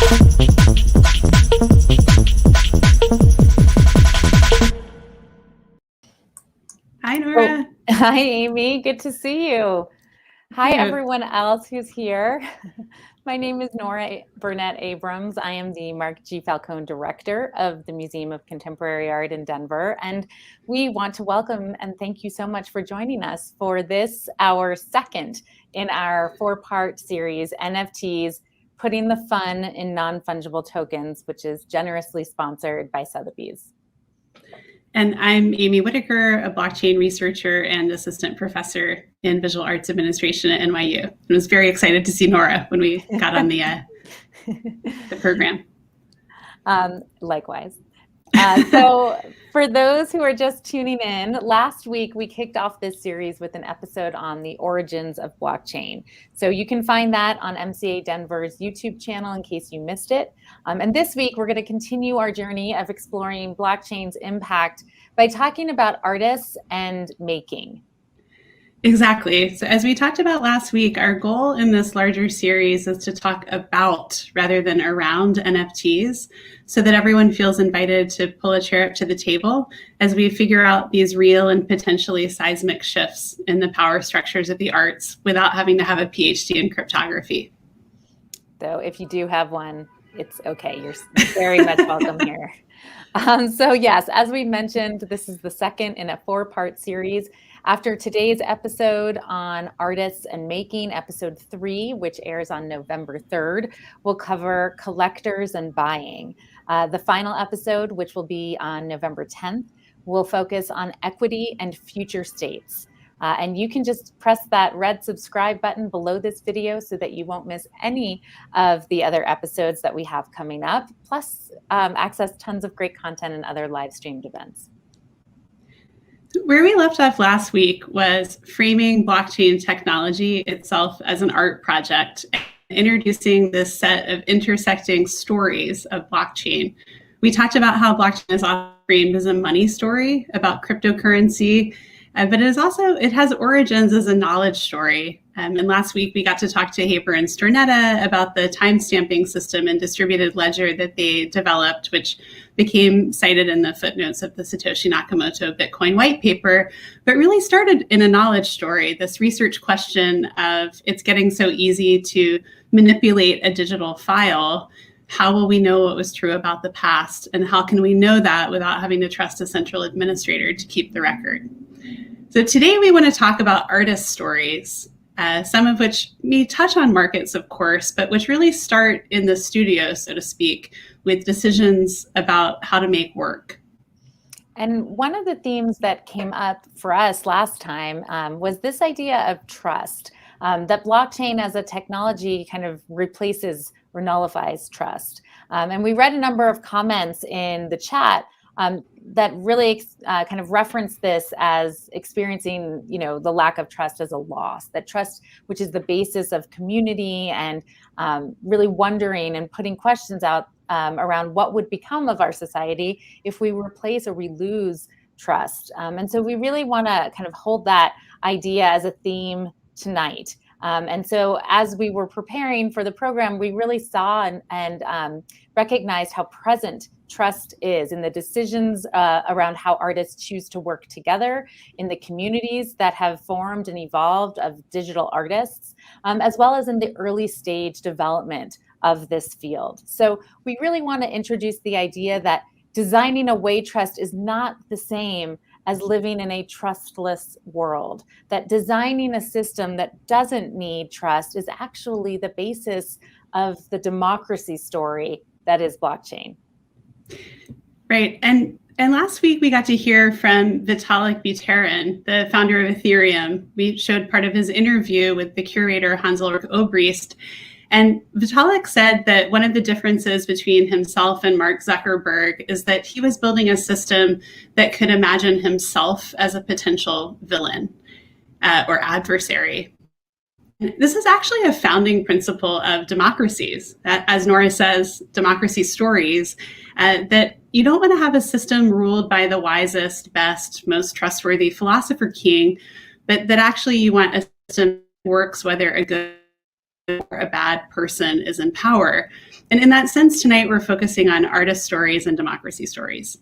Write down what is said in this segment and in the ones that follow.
Hi, Nora. Oh, hi, Amy. Good to see you. Hi, everyone else who's here. My name is Nora Burnett Abrams. I am the Mark G. Falcone Director of the Museum of Contemporary Art in Denver. And we want to welcome and thank you so much for joining us for this, our second in our four-part series, NFTs, Putting the Fun in Non-Fungible Tokens, which is generously sponsored by Sotheby's. And I'm Amy Whitaker, a blockchain researcher and assistant professor in visual arts administration at NYU. I was very excited to see Nora when we got on the program. Likewise. So for those who are just tuning in, last week we kicked off this series with an episode on the origins of blockchain. So you can find that on MCA Denver's YouTube channel in case you missed it. And this week we're going to continue our journey of exploring blockchain's impact by talking about artists and making. Exactly. So as we talked about last week, our goal in this larger series is to talk about rather than around NFTs so that everyone feels invited to pull a chair up to the table as we figure out these real and potentially seismic shifts in the power structures of the arts without having to have a PhD in cryptography. So if you do have one, it's okay. You're very much welcome here. So yes, as we mentioned, this is the second in a four-part series. After today's episode on artists and making, episode 3, which airs on November 3rd, we'll cover collectors and buying. The final episode, which will be on November 10th, will focus on equity and future states. And you can just press that red subscribe button below this video so that you won't miss any of the other episodes that we have coming up, plus access tons of great content and other live streamed events. Where we left off last week was framing blockchain technology itself as an art project, introducing this set of intersecting stories of blockchain. We talked about how blockchain is often framed as a money story about cryptocurrency, but it has origins as a knowledge story. And last week we got to talk to Haber and Stornetta about the timestamping system and distributed ledger that they developed, which became cited in the footnotes of the Satoshi Nakamoto Bitcoin white paper, but really started in a knowledge story, this research question of it's getting so easy to manipulate a digital file. How will we know what was true about the past? And how can we know that without having to trust a central administrator to keep the record? So today we want to talk about artist stories, some of which may touch on markets, of course, but which really start in the studio, so to speak, with decisions about how to make work. And one of the themes that came up for us last time was this idea of trust, that blockchain as a technology kind of replaces or nullifies trust. And we read a number of comments in the chat that really kind of referenced this as experiencing, the lack of trust as a loss, that trust, which is the basis of community, and really wondering and putting questions out around what would become of our society if we replace or we lose trust. And so we really want to kind of hold that idea as a theme tonight. And so as we were preparing for the program, we really saw and recognized how present trust is in the decisions around how artists choose to work together, in the communities that have formed and evolved of digital artists, as well as in the early stage development of this field. So we really want to introduce the idea that designing away trust is not the same as living in a trustless world, that designing a system that doesn't need trust is actually the basis of the democracy story that is blockchain. Right. And last week we got to hear from Vitalik Buterin, the founder of Ethereum. We showed part of his interview with the curator Hans-Ulrich Obrist. And Vitalik said that one of the differences between himself and Mark Zuckerberg is that he was building a system that could imagine himself as a potential villain or adversary. This is actually a founding principle of democracies. As Nora says, democracy stories, that you don't want to have a system ruled by the wisest, best, most trustworthy philosopher king, but that actually you want a system that works whether a good a bad person is in power. And in that sense, tonight we're focusing on artist stories and democracy stories.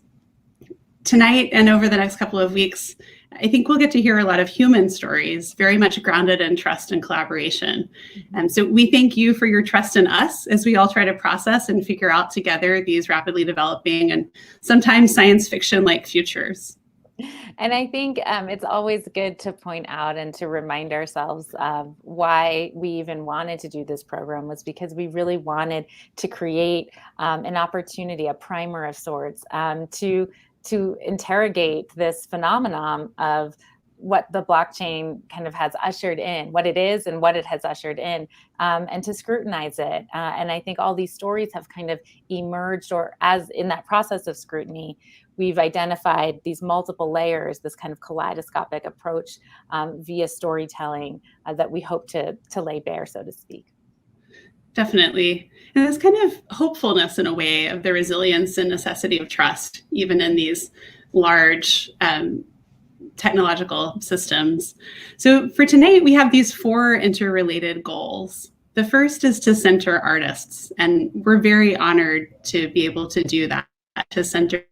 Tonight and over the next couple of weeks, I think we'll get to hear a lot of human stories, very much grounded in trust and collaboration. And so we thank you for your trust in us as we all try to process and figure out together these rapidly developing and sometimes science fiction-like futures. And I think it's always good to point out and to remind ourselves of why we even wanted to do this program was because we really wanted to create an opportunity, a primer of sorts, to interrogate this phenomenon of what the blockchain kind of has ushered in, what it is and what it has ushered in, and to scrutinize it. And I think all these stories have kind of emerged, or as in that process of scrutiny, we've identified these multiple layers, this kind of kaleidoscopic approach via storytelling that we hope to lay bare, so to speak. Definitely. And there's kind of hopefulness in a way of the resilience and necessity of trust, even in these large technological systems. So for tonight, we have these 4 interrelated goals. The first is to center artists, and we're very honored to be able to do that, to center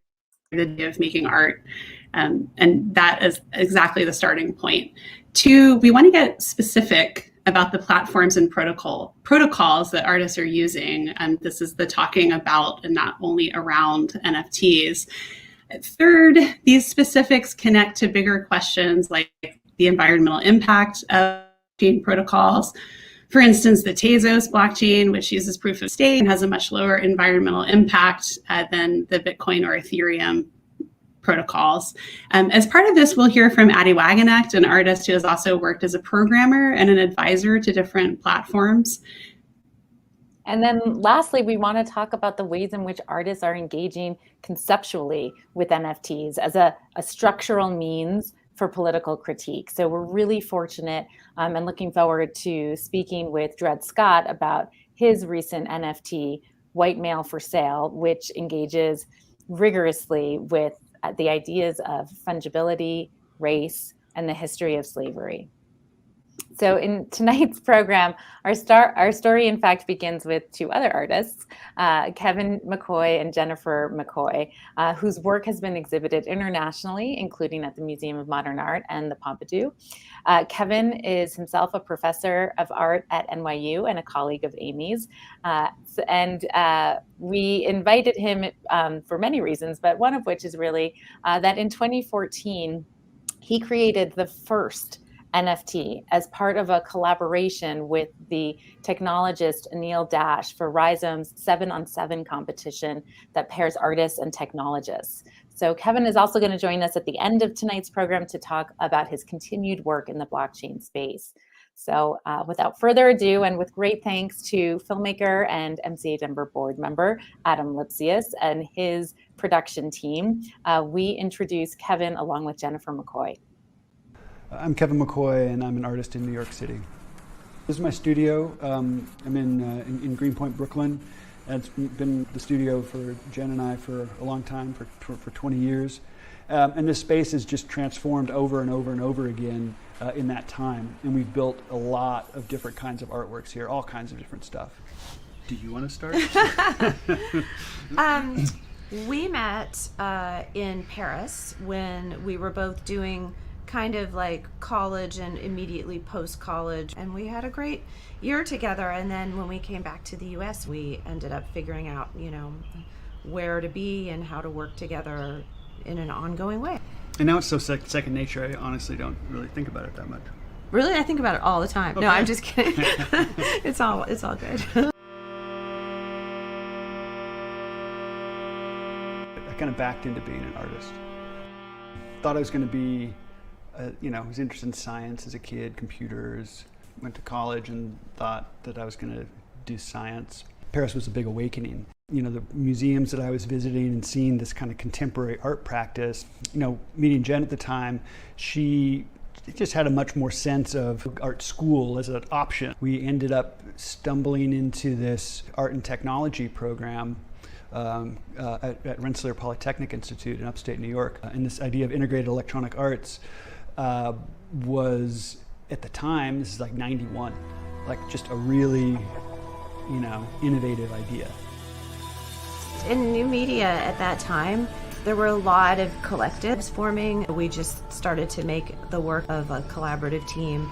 the idea of making art. And that is exactly the starting point. 2, we want to get specific about the platforms and protocols that artists are using. And this is the talking about and not only around NFTs. 3rd, these specifics connect to bigger questions like the environmental impact of blockchain protocols. For instance, the Tezos blockchain, which uses proof of stake and has a much lower environmental impact than the Bitcoin or Ethereum protocols. As part of this, we'll hear from Addie Wagenknecht, an artist who has also worked as a programmer and an advisor to different platforms. And then lastly, we want to talk about the ways in which artists are engaging conceptually with NFTs as a structural means for political critique. So we're really fortunate and looking forward to speaking with Dred Scott about his recent NFT, White Male for Sale, which engages rigorously with the ideas of fungibility, race, and the history of slavery. So in tonight's program, our story, in fact, begins with 2 other artists, Kevin McCoy and Jennifer McCoy, whose work has been exhibited internationally, including at the Museum of Modern Art and the Pompidou. Kevin is himself a professor of art at NYU and a colleague of Amy's. We invited him for many reasons, but one of which is really that in 2014, he created the first NFT as part of a collaboration with the technologist Anil Dash for Rhizome's 7-on-7 competition that pairs artists and technologists. So Kevin is also going to join us at the end of tonight's program to talk about his continued work in the blockchain space. So without further ado, and with great thanks to filmmaker and MCA Denver board member Adam Lipsius and his production team, we introduce Kevin along with Jennifer McCoy. I'm Kevin McCoy, and I'm an artist in New York City. This is my studio. I'm in Greenpoint, Brooklyn. And it's been the studio for Jen and I for a long time, for 20 years. And this space has just transformed over and over and over again in that time. And we've built a lot of different kinds of artworks here, all kinds of different stuff. Do you want to start? We met in Paris when we were both doing kind of like college and immediately post-college, and we had a great year together. And then when we came back to the US, we ended up figuring out, where to be and how to work together in an ongoing way. And now it's so second nature, I honestly don't really think about it that much. Really? I think about it all the time. Okay. No, I'm just kidding. It's all good. I kind of backed into being an artist. Thought I was going to be I was interested in science as a kid, computers, went to college and thought that I was going to do science. Paris was a big awakening. The museums that I was visiting and seeing this kind of contemporary art practice, meeting Jen at the time, she just had a much more sense of art school as an option. We ended up stumbling into this art and technology program at Rensselaer Polytechnic Institute in upstate New York. And this idea of integrated electronic arts was, at the time, this is like 91, like just a really, innovative idea. In new media at that time, there were a lot of collectives forming. We just started to make the work of a collaborative team.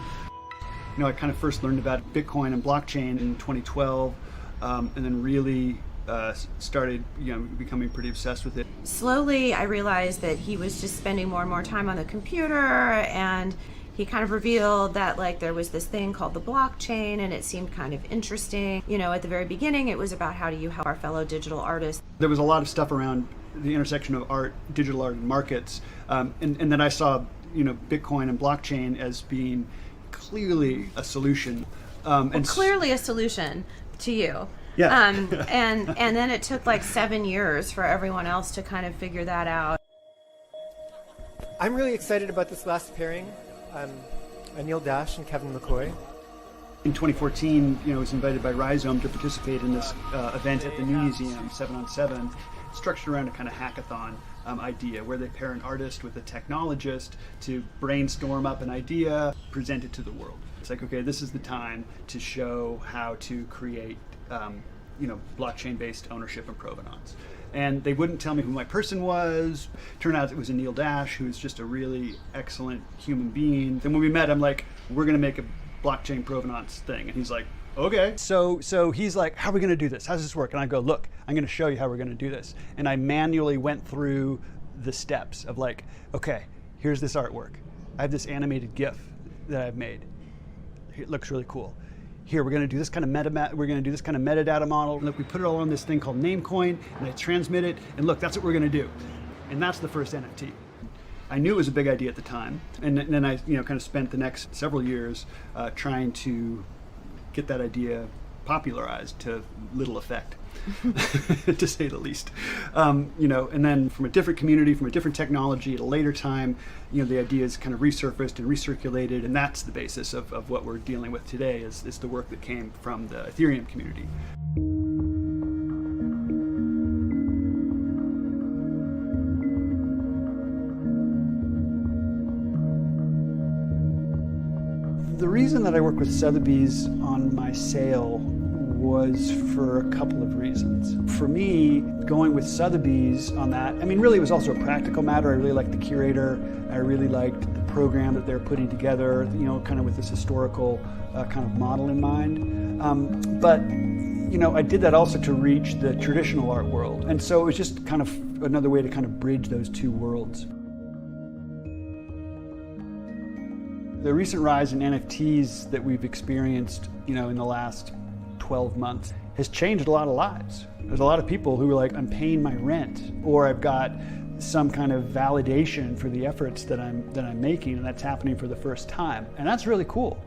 I kind of first learned about Bitcoin and blockchain in 2012, and then really started, becoming pretty obsessed with it. Slowly, I realized that he was just spending more and more time on the computer, and he kind of revealed that there was this thing called the blockchain, and it seemed kind of interesting. At the very beginning, it was about how do you help our fellow digital artists. There was a lot of stuff around the intersection of art, digital art, and markets, and then I saw, Bitcoin and blockchain as being clearly a solution. Clearly a solution to you. Yeah. And then it took 7 years for everyone else to kind of figure that out. I'm really excited about this last pairing. Anil Dash and Kevin McCoy. In 2014, I was invited by Rhizome to participate in this event at the New Museum, 7-on-7, structured around a kind of hackathon idea where they pair an artist with a technologist to brainstorm up an idea, present it to the world. It's okay, this is the time to show how to create blockchain-based ownership and provenance. And they wouldn't tell me who my person was. Turned out it was Anil Dash, who's just a really excellent human being. Then when we met, I'm like, we're gonna make a blockchain provenance thing. And he's like, okay. So he's like, how are we gonna do this? How does this work? And I go, look, I'm gonna show you how we're gonna do this. And I manually went through the steps of okay, here's this artwork. I have this animated GIF that I've made. It looks really cool. Here, we're going to do this kind of metadata model. Look, we put it all on this thing called Namecoin, and I transmit it, and look, that's what we're going to do. And that's the first NFT. I knew it was a big idea at the time, and then I, kind of spent the next several years trying to get that idea popularized to little effect, to say the least. And then from a different community, from a different technology at a later time, the idea is kind of resurfaced and recirculated, and that's the basis of what we're dealing with today is the work that came from the Ethereum community. The reason that I work with Sotheby's on my sale was for a couple of reasons. For me, going with Sotheby's on that, really it was also a practical matter. I really liked the curator. I really liked the program that they're putting together, kind of with this historical kind of model in mind. But I did that also to reach the traditional art world. And so it was just kind of another way to kind of bridge those two worlds. The recent rise in NFTs that we've experienced, in the last 12 months has changed a lot of lives. There's a lot of people who are like, I'm paying my rent, or I've got some kind of validation for the efforts that I'm making, and that's happening for the first time. And that's really cool.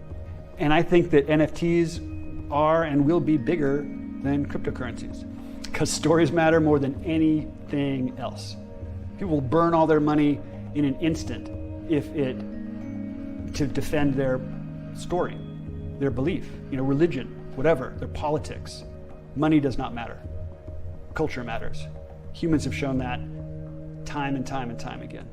And I think that NFTs are and will be bigger than cryptocurrencies because stories matter more than anything else. People will burn all their money in an instant to defend their story, their belief, religion, whatever, their politics. Money does not matter. Culture matters. Humans have shown that time and time and time again.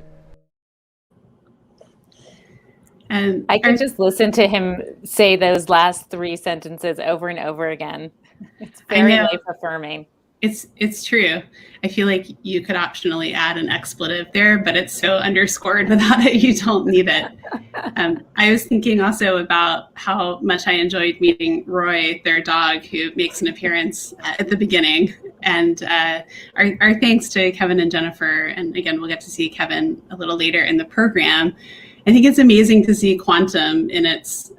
And I could just listen to him say those last 3 sentences over and over again. It's very life affirming. It's true. I feel like you could optionally add an expletive there, but it's so underscored without it, you don't need it. I was thinking also about how much I enjoyed meeting Roy, their dog, who makes an appearance at the beginning. And our thanks to Kevin and Jennifer. And again, we'll get to see Kevin a little later in the program. I think it's amazing to see quantum in its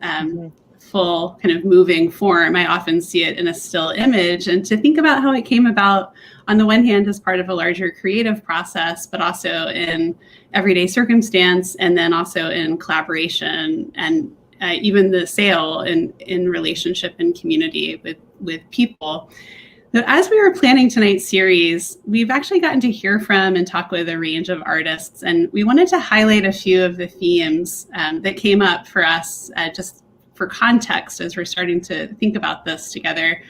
full kind of moving form. I often see it in a still image, and to think about how it came about on the one hand as part of a larger creative process, but also in everyday circumstance, and then also in collaboration and even the sale in relationship and community with people. So as we were planning tonight's series, we've actually gotten to hear from and talk with a range of artists, and we wanted to highlight a few of the themes that came up for us just for context as we're starting to think about this together.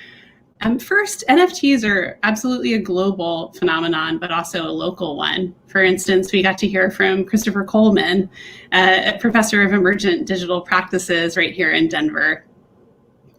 First, NFTs are absolutely a global phenomenon, but also a local one. For instance, we got to hear from Christopher Coleman, a professor of emergent digital practices right here in Denver.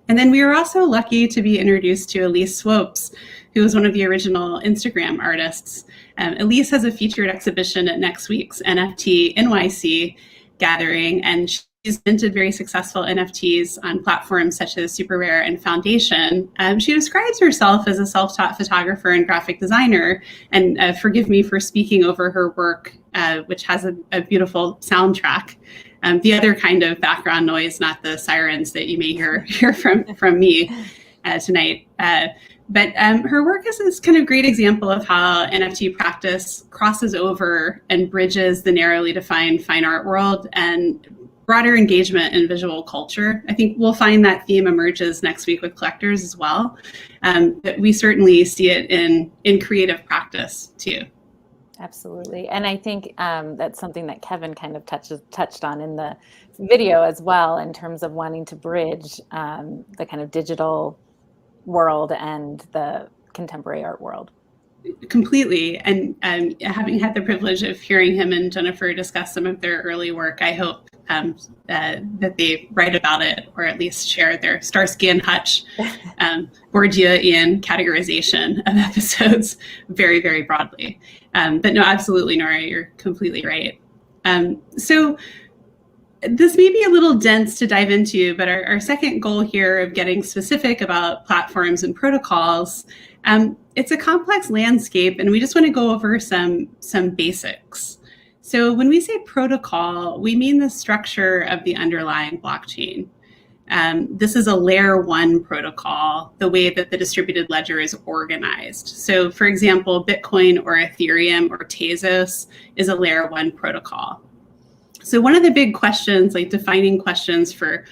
And then we were also lucky to be introduced to Elise Swopes, who was one of the original Instagram artists. Elise has a featured exhibition at next week's NFT NYC gathering, and she's minted very successful NFTs on platforms such as Super Rare and Foundation. She describes herself as a self-taught photographer and graphic designer, and forgive me for speaking over her work, which has a beautiful soundtrack. The other kind of background noise, not the sirens that you may hear from me tonight. But her work is this kind of great example of how NFT practice crosses over and bridges the narrowly defined fine art world and broader engagement in visual culture. I think we'll find that theme emerges next week with collectors as well. But we certainly see it in creative practice too. Absolutely. And I think that's something that Kevin kind of touched on in the video as well, in terms of wanting to bridge the kind of digital world and the contemporary art world. Completely. And having had the privilege of hearing him and Jennifer discuss some of their early work, I hope that they write about it, or at least share their Starsky and Hutch, Bourdieu-ian categorization of episodes very, very broadly. But no, absolutely, Nora, you're completely right. So this may be a little dense to dive into, but our second goal here of getting specific about platforms and protocols, it's a complex landscape, and we just want to go over some basics. So when we say protocol, we mean the structure of the underlying blockchain. This is a layer 1 protocol, the way that the distributed ledger is organized. So for example, Bitcoin or Ethereum or Tezos is a layer 1 protocol. So one of the big questions, like defining questions for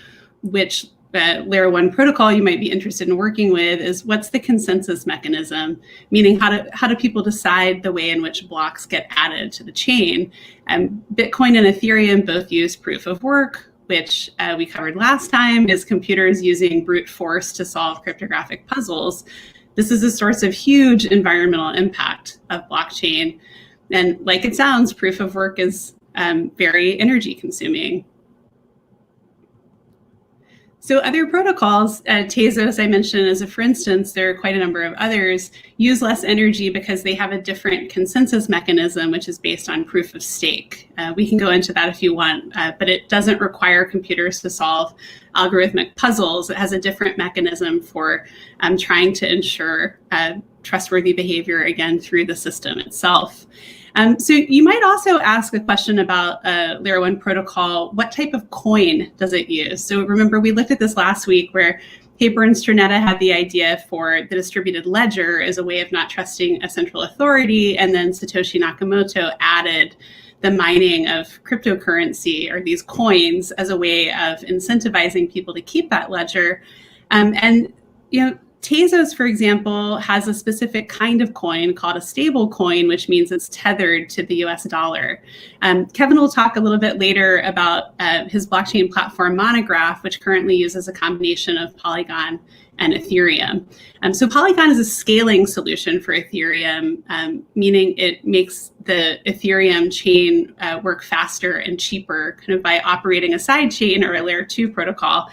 which layer 1 protocol you might be interested in working with, is what's the consensus mechanism? Meaning how do people decide the way in which blocks get added to the chain? Bitcoin and Ethereum both use proof of work, which we covered last time, is computers using brute force to solve cryptographic puzzles. This is a source of huge environmental impact of blockchain. And like it sounds, proof of work is very energy consuming. So other protocols, Tezos I mentioned as a for instance, there are quite a number of others, use less energy because they have a different consensus mechanism, which is based on proof of stake. We can go into that if you want, but it doesn't require computers to solve algorithmic puzzles. It has a different mechanism for trying to ensure trustworthy behavior, again, through the system itself. So you might also ask a question about layer 1 protocol. What type of coin does it use? So remember, we looked at this last week where Haber and Stronetta had the idea for the distributed ledger as a way of not trusting a central authority. And then Satoshi Nakamoto added the mining of cryptocurrency, or these coins, as a way of incentivizing people to keep that ledger. And Tezos, for example, has a specific kind of coin called a stable coin, which means it's tethered to the US dollar. Kevin will talk a little bit later about his blockchain platform Monograph, which currently uses a combination of Polygon and Ethereum. So Polygon is a scaling solution for Ethereum, meaning it makes the Ethereum chain work faster and cheaper, kind of by operating a side chain or a layer 2 protocol.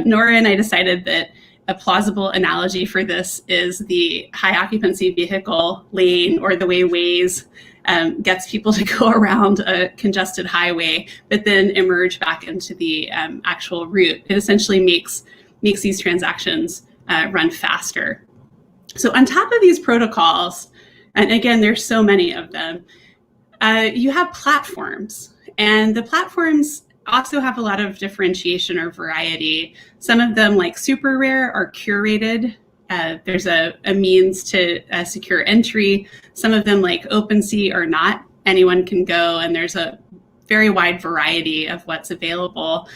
Nora and I decided that a plausible analogy for this is the high occupancy vehicle lane, or the way Waze gets people to go around a congested highway, but then emerge back into the actual route. It essentially makes these transactions run faster. So on top of these protocols, and again, there's so many of them, you have platforms, and the platforms also have a lot of differentiation or variety. Some of them, like Super Rare, are curated. There's a means to secure entry. Some of them, like OpenSea, are not. Anyone can go, and there's a very wide variety of what's available.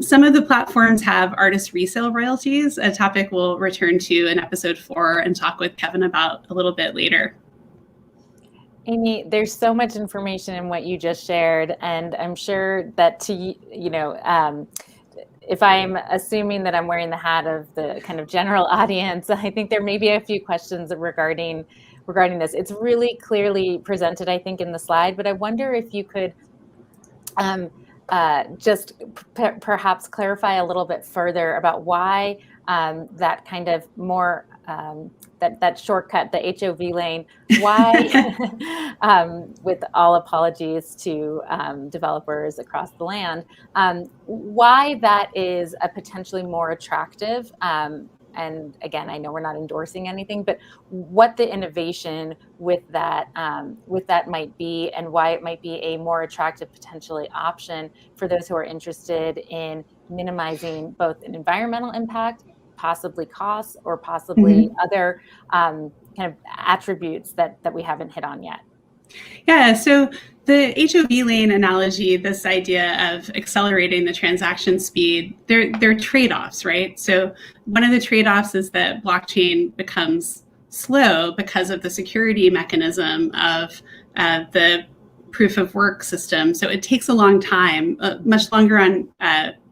Some of the platforms have artist resale royalties, a topic we'll return to in episode 4 and talk with Kevin about a little bit later. Amy, there's so much information in what you just shared, and I'm sure that if I'm assuming that I'm wearing the hat of the kind of general audience, I think there may be a few questions regarding this. It's really clearly presented, I think, in the slide, but I wonder if you could just perhaps clarify a little bit further about why that kind of more that shortcut, the HOV lane. Why, with all apologies to developers across the land, why that is a potentially more attractive. And again, I know we're not endorsing anything, but what the innovation with that might be, and why it might be a more attractive potentially option for those who are interested in minimizing both an environmental impact, possibly costs, or possibly other kind of attributes that we haven't hit on yet. Yeah, so the HOV lane analogy, this idea of accelerating the transaction speed, they're trade-offs, right? So one of the trade-offs is that blockchain becomes slow because of the security mechanism of the proof of work system. So it takes a long time, much longer on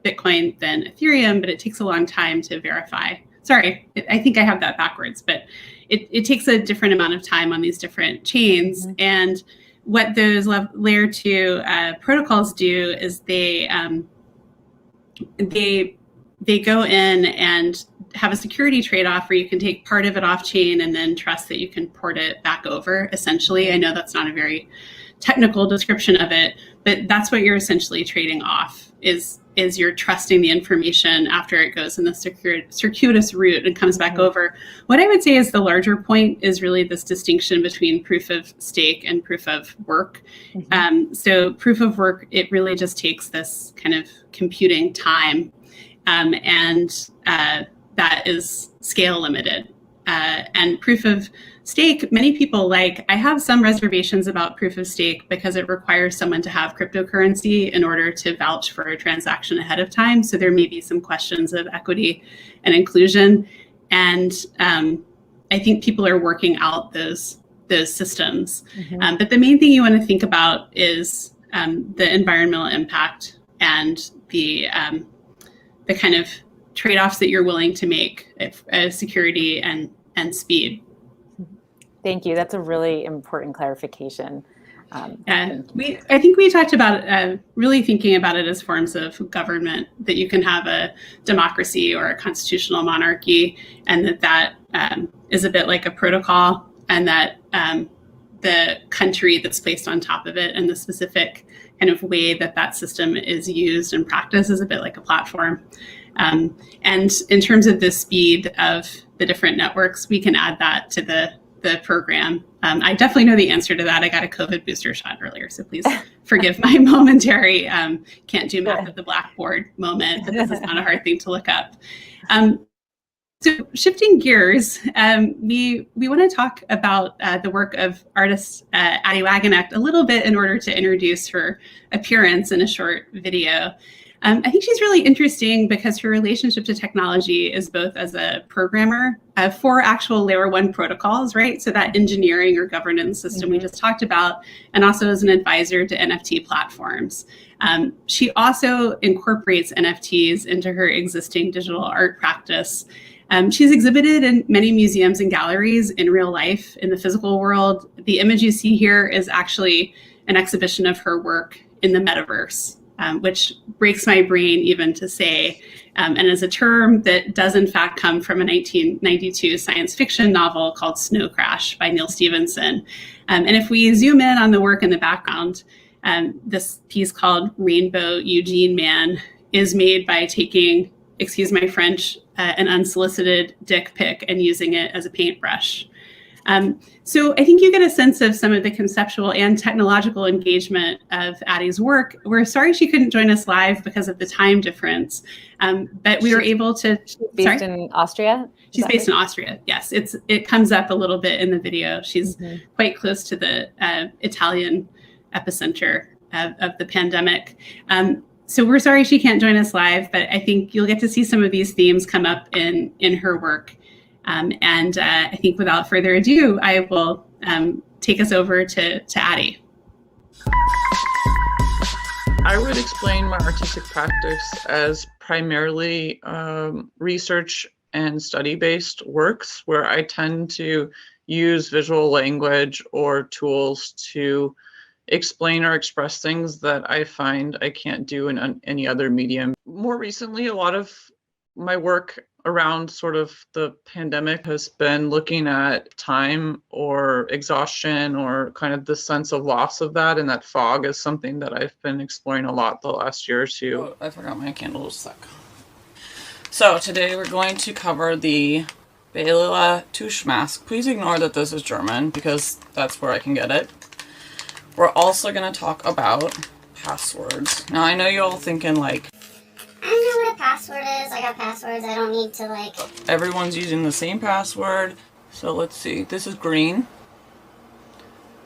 Bitcoin than Ethereum, but it takes a long time to verify. Sorry, I think I have that backwards, but it takes a different amount of time on these different chains. And what those layer 2 protocols do is they go in and have a security trade-off where you can take part of it off chain and then trust that you can port it back over, essentially. I know that's not a very technical description of it, but that's what you're essentially trading off, is you're trusting the information after it goes in the circuitous route and comes back over. What I would say is the larger point is really this distinction between proof of stake and proof of work. So proof of work, it really just takes this kind of computing time, and that is scale limited. And proof of stake, many people like. I have some reservations about proof of stake because it requires someone to have cryptocurrency in order to vouch for a transaction ahead of time. So there may be some questions of equity and inclusion. And I think people are working out those systems. But the main thing you want to think about is the environmental impact and the kind of trade-offs that you're willing to make, security and speed. Thank you. That's a really important clarification. I think we talked about really thinking about it as forms of government, that you can have a democracy or a constitutional monarchy, and that is a bit like a protocol, and that the country that's placed on top of it and the specific kind of way that system is used and practiced is a bit like a platform. And in terms of the speed of the different networks, we can add that to the program. I definitely know the answer to that. I got a COVID booster shot earlier, so please forgive my momentary can't do math at the blackboard moment, but this is not a hard thing to look up. So shifting gears, we want to talk about the work of artist Addie Wagenknecht a little bit in order to introduce her appearance in a short video. I think she's really interesting because her relationship to technology is both as a programmer for actual layer 1 protocols, right? So that engineering or governance system we just talked about, and also as an advisor to NFT platforms. She also incorporates NFTs into her existing digital art practice. She's exhibited in many museums and galleries in real life, in the physical world. The image you see here is actually an exhibition of her work in the metaverse. Which breaks my brain even to say, and is a term that does in fact come from a 1992 science fiction novel called Snow Crash by Neil Stephenson. And if we zoom in on the work in the background, this piece called Rainbow Eugene Man is made by taking, excuse my French, an unsolicited dick pic and using it as a paintbrush. So I think you get a sense of some of the conceptual and technological engagement of Addie's work. We're sorry she couldn't join us live because of the time difference, but we were able to. She's based in Austria? She's based in Austria, yes. It comes up a little bit in the video. She's quite close to the Italian epicenter of the pandemic. So we're sorry she can't join us live, but I think you'll get to see some of these themes come up in her work. And I think without further ado, I will take us over to Addie. I would explain my artistic practice as primarily research and study-based works, where I tend to use visual language or tools to explain or express things that I find I can't do in any other medium. More recently, a lot of my work around sort of the pandemic has been looking at time or exhaustion or kind of the sense of loss of that, and that fog is something that I've been exploring a lot the last year or two. Oh, I forgot my candle was stuck. So today we're going to cover the Bela Tusch mask. Please ignore that this is German because that's where I can get it. We're also going to talk about passwords. Now I know you're all thinking like, I don't know what a password is. I got passwords. I don't need to like... Everyone's using the same password. So let's see. This is green.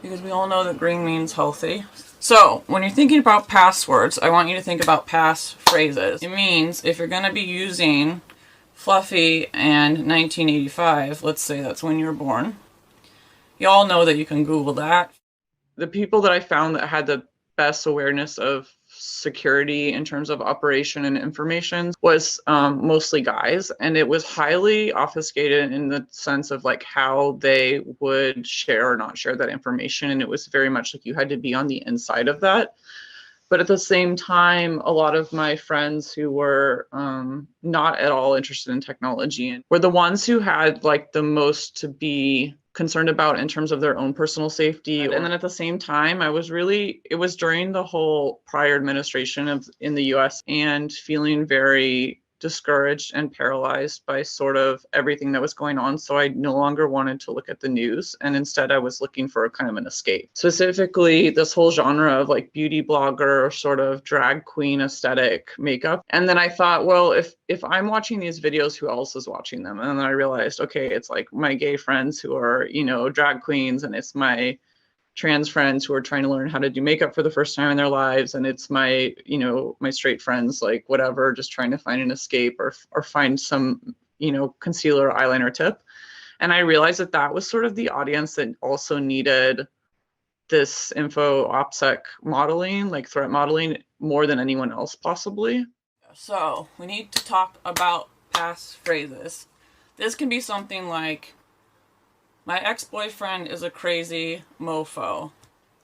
Because we all know that green means healthy. So when you're thinking about passwords, I want you to think about passphrases. It means if you're going to be using Fluffy and 1985, let's say that's when you were born, you all know that you can Google that. The people that I found that had the best awareness of security in terms of operation and information was mostly guys, and it was highly obfuscated in the sense of like how they would share or not share that information, and it was very much like you had to be on the inside of that. But at the same time, a lot of my friends who were not at all interested in technology and were the ones who had like the most to be concerned about in terms of their own personal safety. And then at the same time, it was during the whole prior administration in the US, and feeling very discouraged and paralyzed by sort of everything that was going on. So I no longer wanted to look at the news, and instead I was looking for a kind of an escape. Specifically, this whole genre of like beauty blogger, sort of drag queen aesthetic makeup. And then I thought, well, if I'm watching these videos, who else is watching them? And then I realized, okay, it's like my gay friends who are, drag queens, and it's my trans friends who are trying to learn how to do makeup for the first time in their lives, and it's my my straight friends, like whatever, just trying to find an escape or find some concealer or eyeliner tip. And I realized that was sort of the audience that also needed this info OPSEC modeling, like threat modeling, more than anyone else possibly. So we need to talk about passphrases. This can be something like, my ex-boyfriend is a crazy mofo.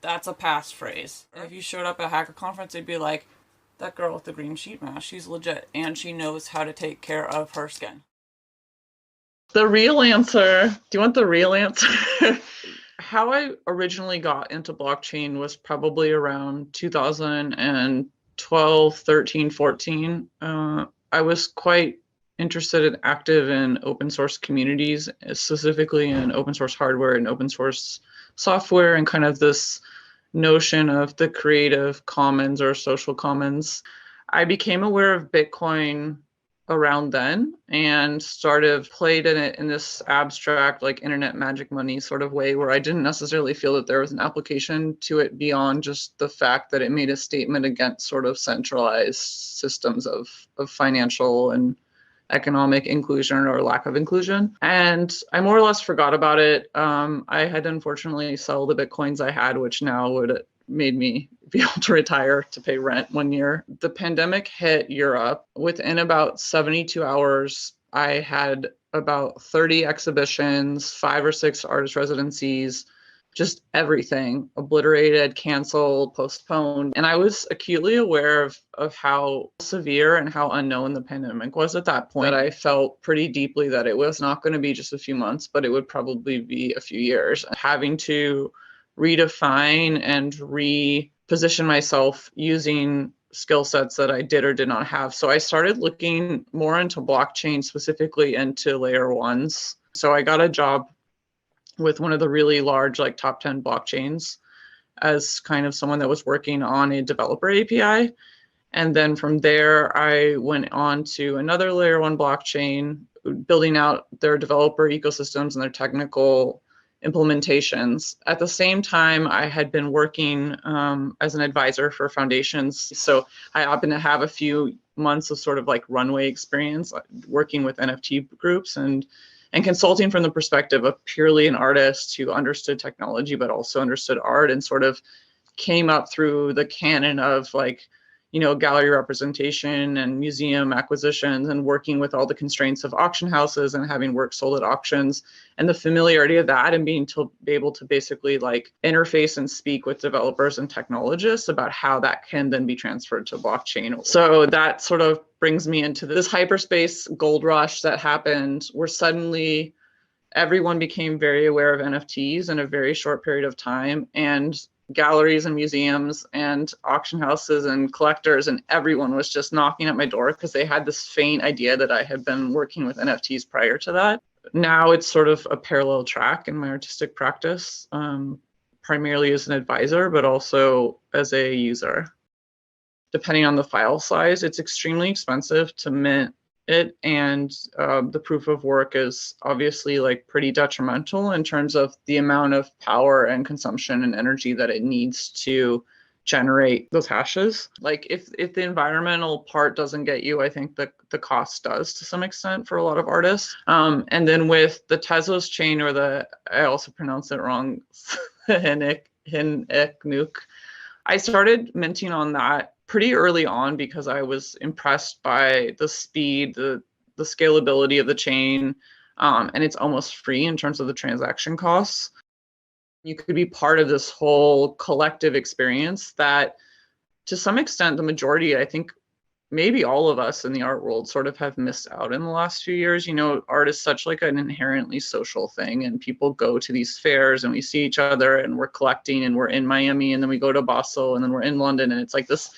That's a passphrase. If you showed up at a hacker conference, it'd be like, that girl with the green sheet mask, she's legit, and she knows how to take care of her skin. The real answer, do you want the real answer? How I originally got into blockchain was probably around 2012, 13, 14. I was quite interested and active in open source communities, specifically in open source hardware and open source software, and kind of this notion of the Creative Commons or social commons. I became aware of Bitcoin around then and played in it in this abstract, like internet magic money sort of way, where I didn't necessarily feel that there was an application to it beyond just the fact that it made a statement against sort of centralized systems of financial and economic inclusion or lack of inclusion. And I more or less forgot about it. I had to unfortunately sell the Bitcoins I had, which now would made me be able to retire to pay rent one year. The pandemic hit Europe. Within about 72 hours, I had about 30 exhibitions, 5 or 6 artist residencies, just everything obliterated, canceled, postponed. And I was acutely aware of how severe and how unknown the pandemic was at that point. I felt pretty deeply that it was not going to be just a few months, but it would probably be a few years. Having to redefine and reposition myself using skill sets that I did or did not have. So I started looking more into blockchain, specifically into layer ones. So I got a job with one of the really large, like top 10 blockchains, as kind of someone that was working on a developer API. And then from there, I went on to another layer one blockchain, building out their developer ecosystems and their technical implementations. At the same time, I had been working as an advisor for foundations. So I happened to have a few months of sort of like runway experience working with NFT groups and consulting from the perspective of purely an artist who understood technology, but also understood art, and sort of came up through the canon of like, gallery representation and museum acquisitions, and working with all the constraints of auction houses and having work sold at auctions, and the familiarity of that, and being able to basically like interface and speak with developers and technologists about how that can then be transferred to blockchain. So that sort of brings me into this hyperspace gold rush that happened where suddenly everyone became very aware of NFTs in a very short period of time, and galleries and museums and auction houses and collectors and everyone was just knocking at my door because they had this faint idea that I had been working with NFTs prior to that. Now it's sort of a parallel track in my artistic practice, primarily as an advisor, but also as a user. Depending on the file size, it's extremely expensive to mint it, and the proof of work is obviously like pretty detrimental in terms of the amount of power and consumption and energy that it needs to generate those hashes. Like if the environmental part doesn't get you, I think the cost does to some extent for a lot of artists. And then with the Tezos chain, or I also pronounce it wrong, Hineknuk, I started minting on that pretty early on because I was impressed by the speed, the scalability of the chain, and it's almost free in terms of the transaction costs. You could be part of this whole collective experience that, to some extent, the majority, I think, maybe all of us in the art world sort of have missed out in the last few years. You know, art is such like an inherently social thing, and people go to these fairs and we see each other and we're collecting, and we're in Miami and then we go to Basel and then we're in London, and it's like this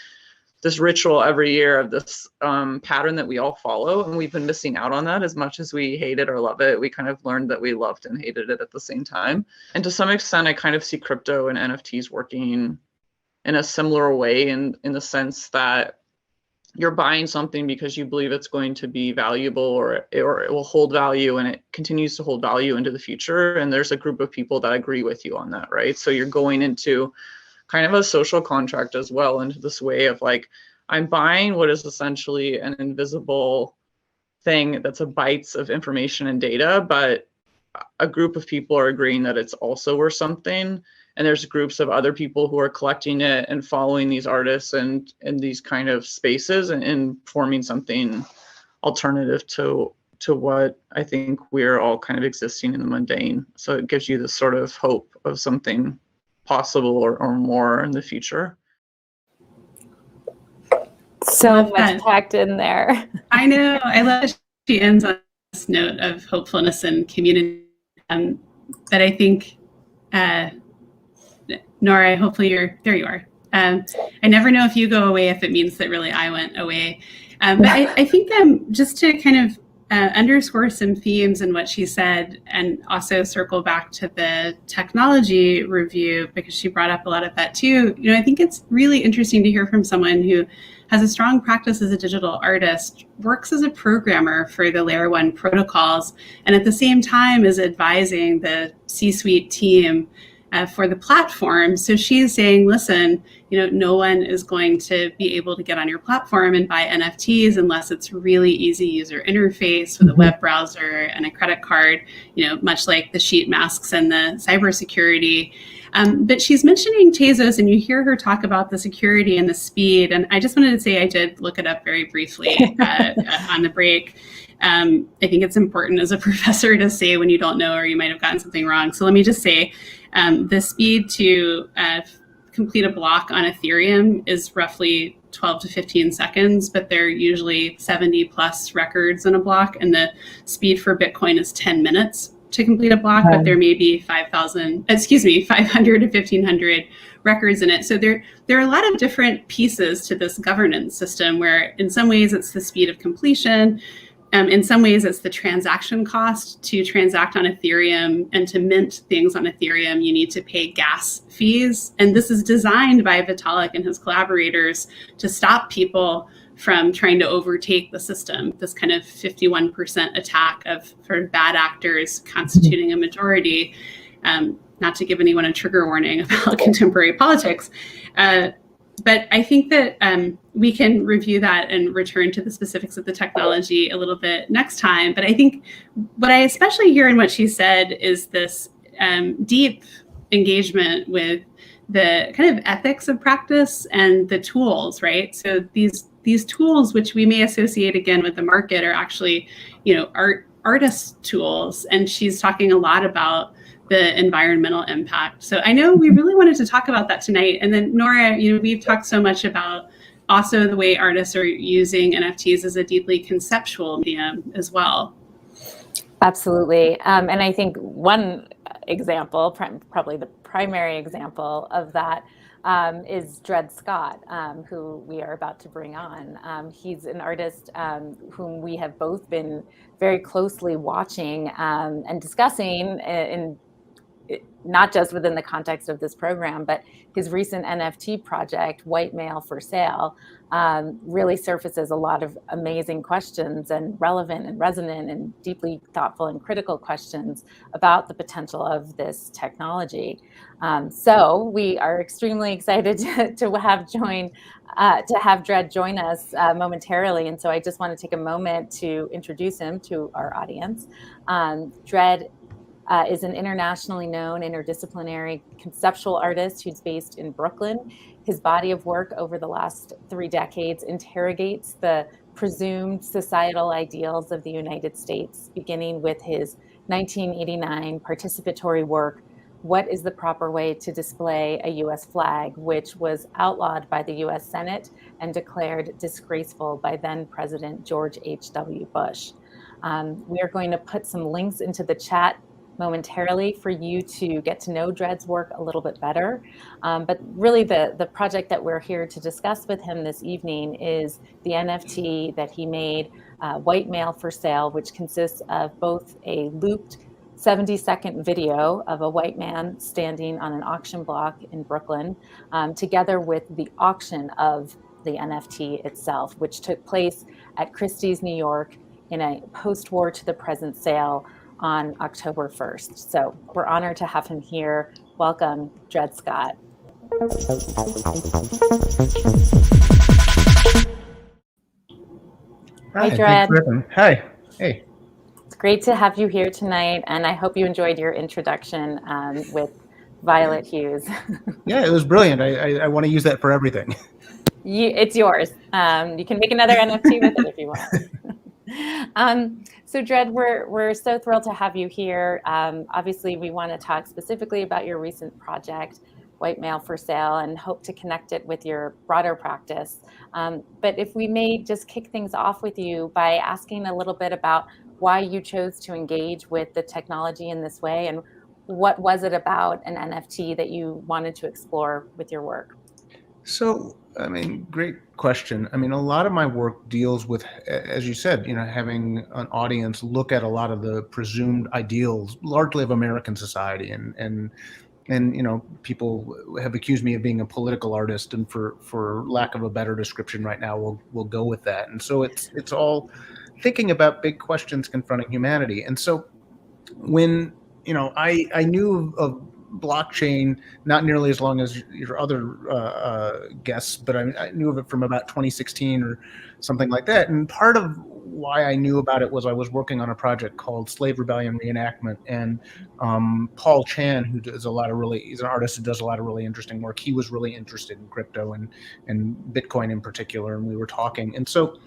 ritual every year of this pattern that we all follow, and we've been missing out on that. As much as we hate it or love it, we kind of learned that we loved and hated it at the same time. And to some extent, I kind of see crypto and NFTs working in a similar way, in the sense that you're buying something because you believe it's going to be valuable, or it will hold value, and it continues to hold value into the future. And there's a group of people that agree with you on that, right? So you're going into kind of a social contract as well, into this way of like, I'm buying what is essentially an invisible thing that's a bytes of information and data, but a group of people are agreeing that it's also worth something. And there's groups of other people who are collecting it and following these artists and these kind of spaces, and forming something alternative to what I think we're all kind of existing in the mundane. So it gives you this sort of hope of something possible or more in the future. So much packed in there. I know. I love that she ends on this note of hopefulness and community. But I think, Nora, hopefully there you are. I never know if you go away, if it means that really I went away. But I think just to kind of underscore some themes in what she said, and also circle back to the technology review, because she brought up a lot of that too. You know, I think it's really interesting to hear from someone who has a strong practice as a digital artist, works as a programmer for the Layer 1 protocols, and at the same time is advising the C-suite team for the platform. So she's saying, listen, you know, no one is going to be able to get on your platform and buy NFTs unless it's really easy user interface with a web browser and a credit card, you know, much like the sheet masks and the cybersecurity. But she's mentioning Tezos, and you hear her talk about the security and the speed. And I just wanted to say I did look it up very briefly on the break. I think it's important as a professor to say when you don't know or you might have gotten something wrong. So let me just say, the speed to complete a block on Ethereum is roughly 12 to 15 seconds, but there are usually 70 plus records in a block. And the speed for Bitcoin is 10 minutes to complete a block, but there may be 500 to 1500 records in it. So there are a lot of different pieces to this governance system, where in some ways it's the speed of completion. In some ways, it's the transaction cost. To transact on Ethereum and to mint things on Ethereum, you need to pay gas fees. And this is designed by Vitalik and his collaborators to stop people from trying to overtake the system, this kind of 51% attack of sort of bad actors constituting a majority. Not to give anyone a trigger warning about contemporary politics. But I think that we can review that and return to the specifics of the technology a little bit next time. But I think what I especially hear in what she said is this deep engagement with the kind of ethics of practice and the tools, right? So these tools, which we may associate again with the market, are actually, you know, artist tools. And she's talking a lot about the environmental impact. So I know we really wanted to talk about that tonight. And then Nora, you know, we've talked so much about also the way artists are using NFTs as a deeply conceptual medium as well. Absolutely. And I think one example, probably the primary example of that, is Dred Scott, who we are about to bring on. He's an artist whom we have both been very closely watching and discussing in not just within the context of this program, but his recent NFT project, White Male for Sale, really surfaces a lot of amazing questions and relevant and resonant and deeply thoughtful and critical questions about the potential of this technology. So we are extremely excited to have Dred join us momentarily. And so I just want to take a moment to introduce him to our audience. Dred is an internationally known interdisciplinary conceptual artist who's based in Brooklyn. His body of work over the last 3 decades interrogates the presumed societal ideals of the United States, beginning with his 1989 participatory work, What is the Proper Way to Display a U.S. Flag?, which was outlawed by the U.S. Senate and declared disgraceful by then President George H.W. Bush. We are going to put some links into the chat momentarily for you to get to know Dred's work a little bit better. But really the project that we're here to discuss with him this evening is the NFT that he made, White Male for Sale, which consists of both a looped 70-second video of a white man standing on an auction block in Brooklyn, together with the auction of the NFT itself, which took place at Christie's, New York, in a post-war to the present sale on October 1st. So we're honored to have him here. Welcome, Dred Scott. Hi, Dred. Hi. Hey. It's great to have you here tonight, and I hope you enjoyed your introduction with Violet Hughes. Yeah, it was brilliant. I want to use that for everything. It's yours. You can make another NFT with it if you want. So Dred, we're so thrilled to have you here. Obviously, we want to talk specifically about your recent project, White Male for Sale, and hope to connect it with your broader practice. But if we may just kick things off with you by asking a little bit about why you chose to engage with the technology in this way, and what was it about an NFT that you wanted to explore with your work? So, I mean, great question. I mean, a lot of my work deals with, as you said, having an audience look at a lot of the presumed ideals, largely of American society, and people have accused me of being a political artist, and for lack of a better description right now, we'll go with that. And so it's all thinking about big questions confronting humanity. And so when I knew of blockchain not nearly as long as your other guests, but I knew of it from about 2016 or something like that. And part of why I knew about it was I was working on a project called Slave Rebellion Reenactment, and Paul Chan, he's an artist who does a lot of really interesting work. He was really interested in crypto and Bitcoin in particular, and we were talking. And so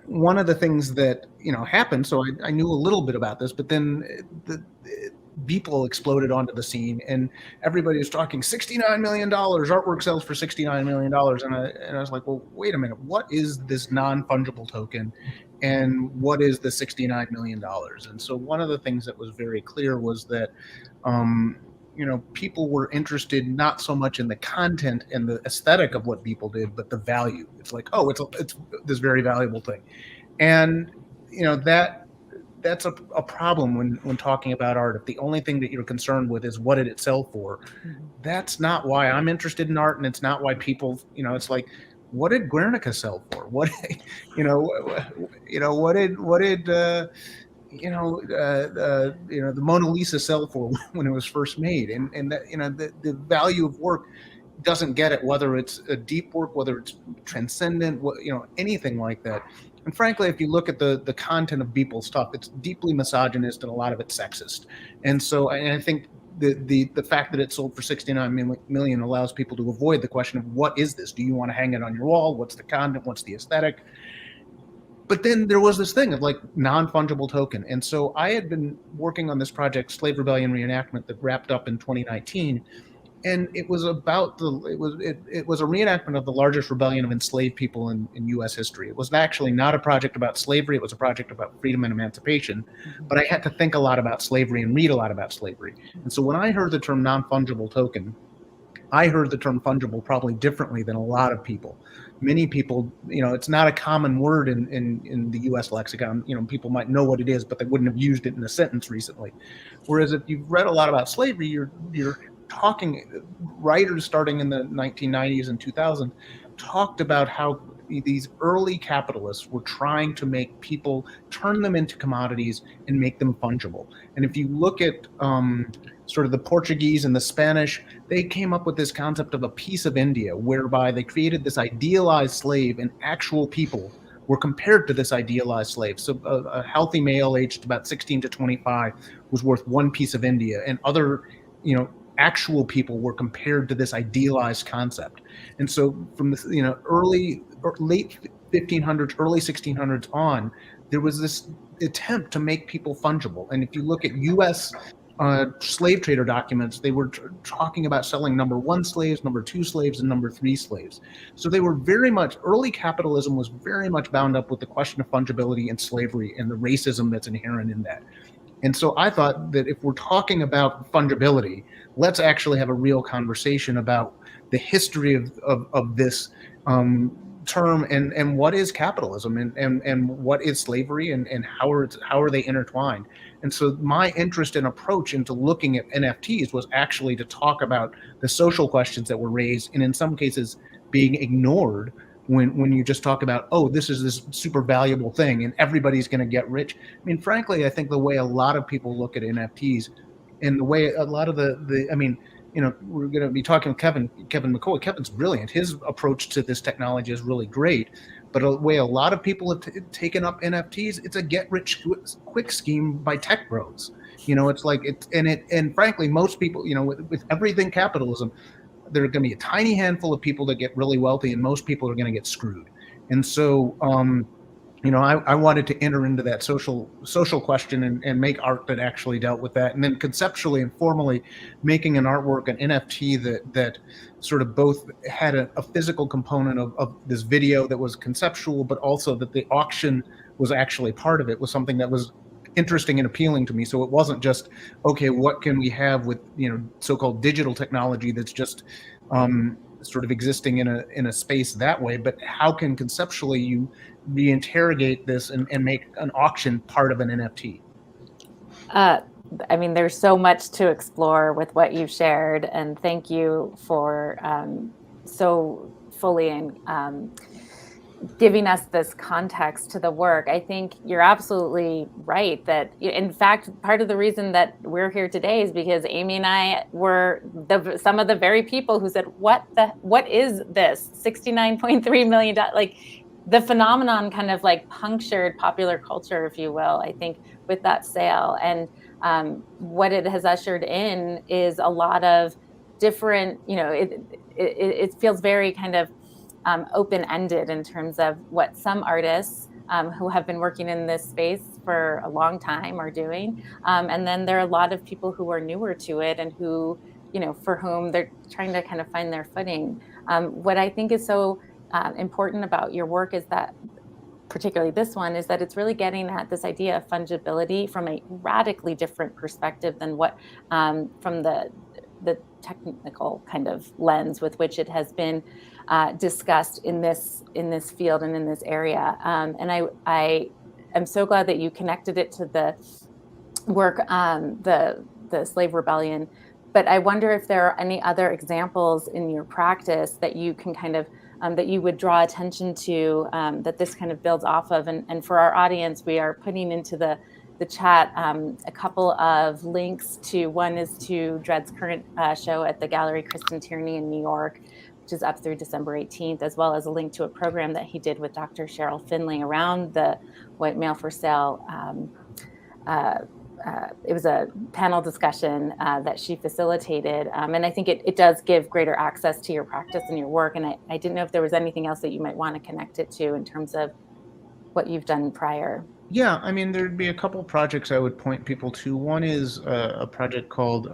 one of the things that happened, so I knew a little bit about this, but then the Beeple exploded onto the scene, and everybody was talking $69 million. Artwork sells for $69 million, and I was like, well, wait a minute, what is this non-fungible token, and what is the $69 million? And so one of the things that was very clear was that people were interested not so much in the content and the aesthetic of what Beeple did, but the value. It's like, oh, it's this very valuable thing, and that's a problem when talking about art. If the only thing that you're concerned with is what did it sell for, that's not why I'm interested in art, and it's not why people, it's like, what did Guernica sell for? What, what did the Mona Lisa sell for when it was first made? And that, the value of work doesn't get it, whether it's a deep work, whether it's transcendent, anything like that. And frankly, if you look at the content of Beeple's stuff, it's deeply misogynist and a lot of it's sexist. And so I think the fact that it sold for $69 million allows people to avoid the question of what is this? Do you want to hang it on your wall? What's the content? What's the aesthetic? But then there was this thing of like non-fungible token. And so I had been working on this project, Slave Rebellion Reenactment, that wrapped up in 2019. And it was about it was a reenactment of the largest rebellion of enslaved people in U.S. history. It was actually not a project about slavery. It was a project about freedom and emancipation. But I had to think a lot about slavery and read a lot about slavery. And so when I heard the term non-fungible token, I heard the term fungible probably differently than a lot of people. Many people, it's not a common word in the U.S. lexicon. People might know what it is, but they wouldn't have used it in a sentence recently. Whereas if you've read a lot about slavery, you're talking, writers starting in the 1990s and 2000s talked about how these early capitalists were trying to make people, turn them into commodities and make them fungible. And if you look at sort of the Portuguese and the Spanish, they came up with this concept of a piece of India, whereby they created this idealized slave, and actual people were compared to this idealized slave. So a healthy male aged about 16 to 25 was worth one piece of India, and other, actual people were compared to this idealized concept. And so from the late 1500s, early 1600s on, there was this attempt to make people fungible. And if you look at U.S. Slave trader documents, they were talking about selling number 1 slaves, number 2 slaves, and number 3 slaves. So they were early capitalism was very much bound up with the question of fungibility and slavery and the racism that's inherent in that. And so I thought that if we're talking about fungibility, let's actually have a real conversation about the history of this term and what is capitalism and what is slavery and how are they intertwined. And so my interest and approach into looking at NFTs was actually to talk about the social questions that were raised, and in some cases being ignored when you just talk about, this is this super valuable thing and everybody's going to get rich. I mean, frankly, I think the way a lot of people look at NFTs and the way a lot of we're going to be talking with Kevin McCoy. Kevin's brilliant. His approach to this technology is really great. But the way a lot of people have taken up NFTs, it's a get-rich-quick scheme by tech bros. It's like and frankly, most people, with everything capitalism, there are going to be a tiny handful of people that get really wealthy, and most people are going to get screwed. And so, I wanted to enter into that social question and make art that actually dealt with that, and then conceptually and formally making an artwork, an NFT that sort of both had a physical component of this video that was conceptual, but also that the auction was actually part of it, was something that was interesting and appealing to me. So it wasn't just, okay, what can we have with so-called digital technology that's just sort of existing in a space that way, but how can conceptually you reinterrogate this and make an auction part of an NFT? There's so much to explore with what you've shared, and thank you for so fully and giving us this context to the work. I think you're absolutely right that, in fact, part of the reason that we're here today is because Amy and I were some of the very people who said, what is this $69.3 million? Like, the phenomenon kind of like punctured popular culture, if you will, I think, with that sale. And what it has ushered in is a lot of different, it feels very kind of open-ended in terms of what some artists who have been working in this space for a long time are doing. And then there are a lot of people who are newer to it and who, for whom they're trying to kind of find their footing. What I think is so important about your work is that, particularly this one, is that it's really getting at this idea of fungibility from a radically different perspective than what from the technical kind of lens with which it has been discussed in this field and in this area. And I am so glad that you connected it to the work, the slave rebellion. But I wonder if there are any other examples in your practice that you can kind of that you would draw attention to, that this kind of builds off of. And for our audience, we are putting into the chat a couple of links to, one is to Dred's current show at the Gallery Kristen Tierney in New York, which is up through December 18th, as well as a link to a program that he did with Dr. Cheryl Finley around the white male for sale. It was a panel discussion that she facilitated. And I think it does give greater access to your practice and your work. And I didn't know if there was anything else that you might want to connect it to in terms of what you've done prior. Yeah, there'd be a couple projects I would point people to. One is a project called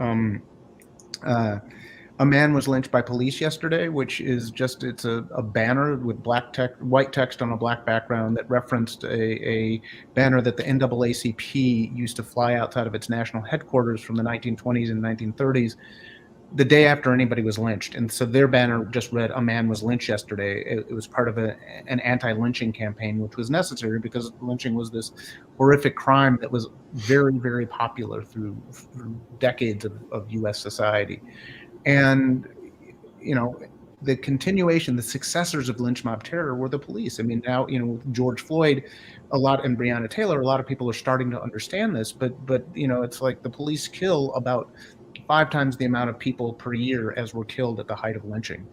A man was lynched by police yesterday, which is just, it's a banner with white text on a black background that referenced a banner that the NAACP used to fly outside of its national headquarters from the 1920s and 1930s the day after anybody was lynched. And so their banner just read, "A man was lynched yesterday." It was part of an anti-lynching campaign, which was necessary because lynching was this horrific crime that was very, very popular through decades of US society. And, you know, the continuation, the successors of lynch mob terror were the police. I mean, now, with George Floyd, and Breonna Taylor, a lot of people are starting to understand this, but it's like the police kill about 5 times the amount of people per year as were killed at the height of lynching.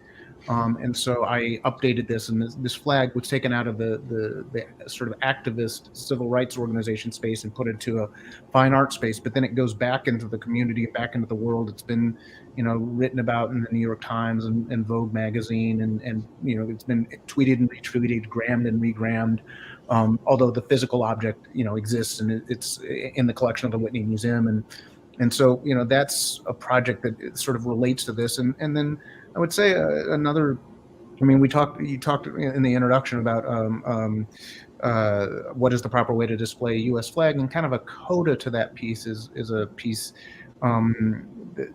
And so I updated this, and this flag was taken out of the sort of activist civil rights organization space and put into a fine art space. But then it goes back into the community, back into the world. It's been, written about in the New York Times and Vogue magazine, and it's been tweeted and retweeted, grammed and regrammed. Although the physical object, exists, and it's in the collection of the Whitney Museum, and so that's a project that sort of relates to this, and then I would say another. I mean, you talked in the introduction about what is the proper way to display a U.S. flag, and kind of a coda to that piece is a piece